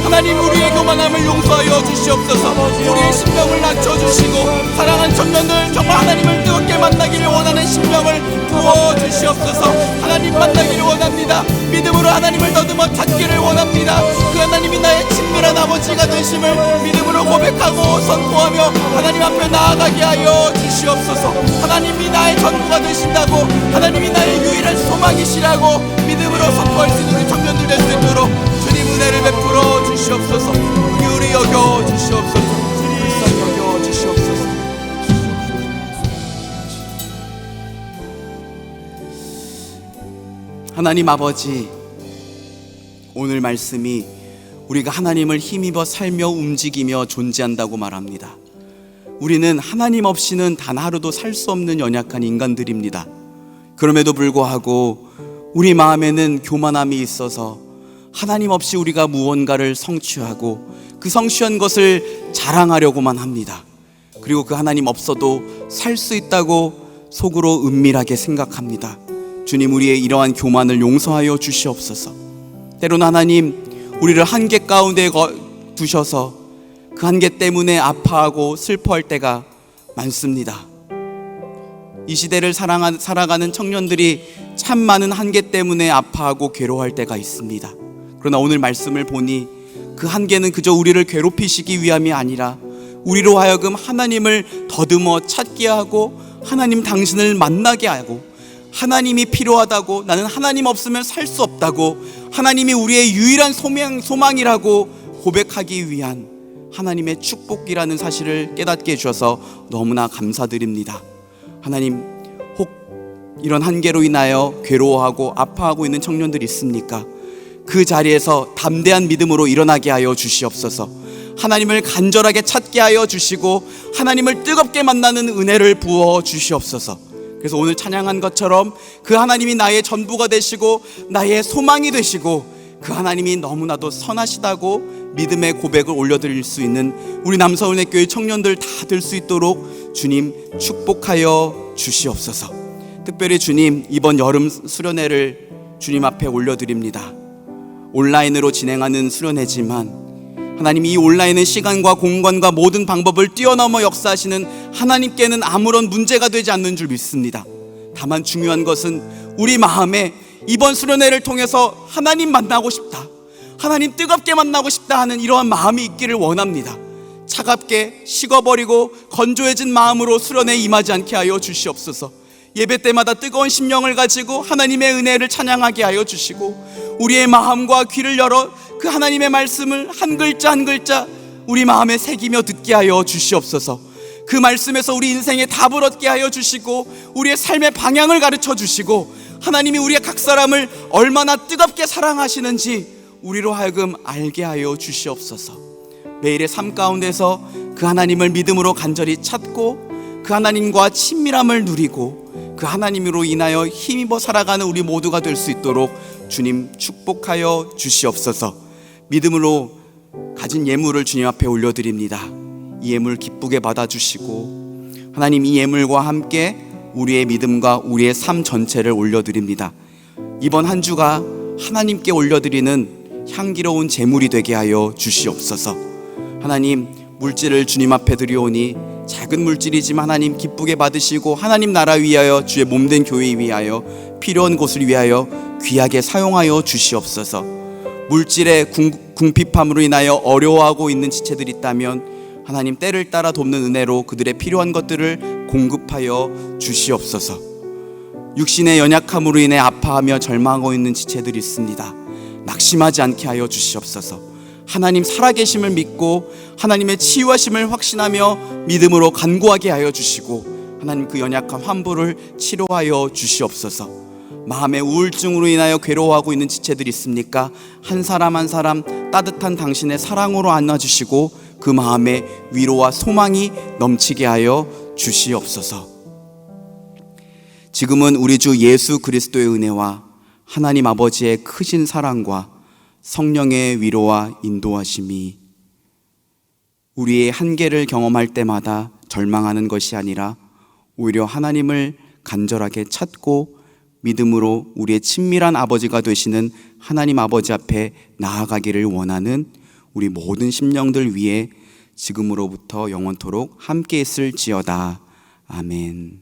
[SPEAKER 1] 하나님, 우리의 교만함을 용서하여 주시옵소서. 우리의 심령을 낮춰주시고 사랑하는 청년들 정말 하나님을 뜨겁게 만나기를 원하는 심령을 부어주시옵소서. 하나님 만나기를 원합니다. 믿음으로 하나님을 더듬어 찾기를 원합니다. 그 하나님이 나의 친밀한 아버지가 되심을 믿음으로 고백하고 선포하며 하나님 앞에 나아가게 하여 주시옵소서. 하나님이 나의 전부가 되신다고, 하나님이 나의 유일한 소망이시라고 믿음으로 선포할 수 있는 우리 청년들 될 수 있도록 주님 은혜를 베풀어 주시옵소서. 우리 여겨 주시옵소서. 여겨 주시옵소서. 하나님 아버지, 오늘 말씀이 우리가 하나님을 힘입어 살며 움직이며 존재한다고 말합니다. 우리는 하나님 없이는 단 하루도 살 수 없는 연약한 인간들입니다. 그럼에도 불구하고 우리 마음에는 교만함이 있어서 하나님 없이 우리가 무언가를 성취하고 그 성취한 것을 자랑하려고만 합니다. 그리고 그 하나님 없어도 살 수 있다고 속으로 은밀하게 생각합니다. 주님, 우리의 이러한 교만을 용서하여 주시옵소서. 때로는 하나님, 우리를 한계 가운데 두셔서 그 한계 때문에 아파하고 슬퍼할 때가 많습니다. 이 시대를 살아가는 청년들이 참 많은 한계 때문에 아파하고 괴로워할 때가 있습니다. 그러나 오늘 말씀을 보니 그 한계는 그저 우리를 괴롭히시기 위함이 아니라 우리로 하여금 하나님을 더듬어 찾게 하고 하나님 당신을 만나게 하고 하나님이 필요하다고, 나는 하나님 없으면 살 수 없다고, 하나님이 우리의 유일한 소망이라고 고백하기 위한 하나님의 축복이라는 사실을 깨닫게 해주셔서 너무나 감사드립니다. 하나님, 혹 이런 한계로 인하여 괴로워하고 아파하고 있는 청년들이 있습니까? 그 자리에서 담대한 믿음으로 일어나게 하여 주시옵소서. 하나님을 간절하게 찾게 하여 주시고 하나님을 뜨겁게 만나는 은혜를 부어 주시옵소서. 그래서 오늘 찬양한 것처럼 그 하나님이 나의 전부가 되시고 나의 소망이 되시고 그 하나님이 너무나도 선하시다고 믿음의 고백을 올려드릴 수 있는 우리 남서울의교회 청년들 다 될 수 있도록 주님 축복하여 주시옵소서. 특별히 주님, 이번 여름 수련회를 주님 앞에 올려드립니다. 온라인으로 진행하는 수련회지만 하나님, 이 온라인은 시간과 공간과 모든 방법을 뛰어넘어 역사하시는 하나님께는 아무런 문제가 되지 않는 줄 믿습니다. 다만 중요한 것은 우리 마음에 이번 수련회를 통해서 하나님 만나고 싶다, 하나님 뜨겁게 만나고 싶다 하는 이러한 마음이 있기를 원합니다. 차갑게 식어버리고 건조해진 마음으로 수련회에 임하지 않게 하여 주시옵소서. 예배 때마다 뜨거운 심령을 가지고 하나님의 은혜를 찬양하게 하여 주시고, 우리의 마음과 귀를 열어 그 하나님의 말씀을 한 글자 한 글자 우리 마음에 새기며 듣게 하여 주시옵소서. 그 말씀에서 우리 인생의 답을 얻게 하여 주시고, 우리의 삶의 방향을 가르쳐 주시고, 하나님이 우리의 각 사람을 얼마나 뜨겁게 사랑하시는지 우리로 하여금 알게 하여 주시옵소서. 매일의 삶 가운데서 그 하나님을 믿음으로 간절히 찾고, 그 하나님과 친밀함을 누리고, 그 하나님으로 인하여 힘입어 살아가는 우리 모두가 될 수 있도록 주님 축복하여 주시옵소서. 믿음으로 가진 예물을 주님 앞에 올려드립니다. 이 예물 기쁘게 받아주시고, 하나님 이 예물과 함께 우리의 믿음과 우리의 삶 전체를 올려드립니다. 이번 한 주가 하나님께 올려드리는 향기로운 제물이 되게 하여 주시옵소서. 하나님, 물질을 주님 앞에 드리오니 작은 물질이지만 하나님 기쁘게 받으시고, 하나님 나라 위하여, 주의 몸된 교회 위하여, 필요한 곳을 위하여 귀하게 사용하여 주시옵소서. 물질의 궁핍함으로 인하여 어려워하고 있는 지체들이 있다면 하나님 때를 따라 돕는 은혜로 그들의 필요한 것들을 공급하여 주시옵소서. 육신의 연약함으로 인해 아파하며 절망하고 있는 지체들이 있습니다. 낙심하지 않게 하여 주시옵소서. 하나님 살아계심을 믿고 하나님의 치유하심을 확신하며 믿음으로 간구하게 하여 주시고, 하나님 그 연약한 환부를 치료하여 주시옵소서. 마음의 우울증으로 인하여 괴로워하고 있는 지체들이 있습니까? 한 사람 한 사람 따뜻한 당신의 사랑으로 안아주시고 그 마음에 위로와 소망이 넘치게 하여 주시옵소서. 지금은 우리 주 예수 그리스도의 은혜와 하나님 아버지의 크신 사랑과 성령의 위로와 인도하심이 우리의 한계를 경험할 때마다 절망하는 것이 아니라 오히려 하나님을 간절하게 찾고 믿음으로 우리의 친밀한 아버지가 되시는 하나님 아버지 앞에 나아가기를 원하는 우리 모든 심령들 위해 지금으로부터 영원토록 함께 있을지어다. 아멘.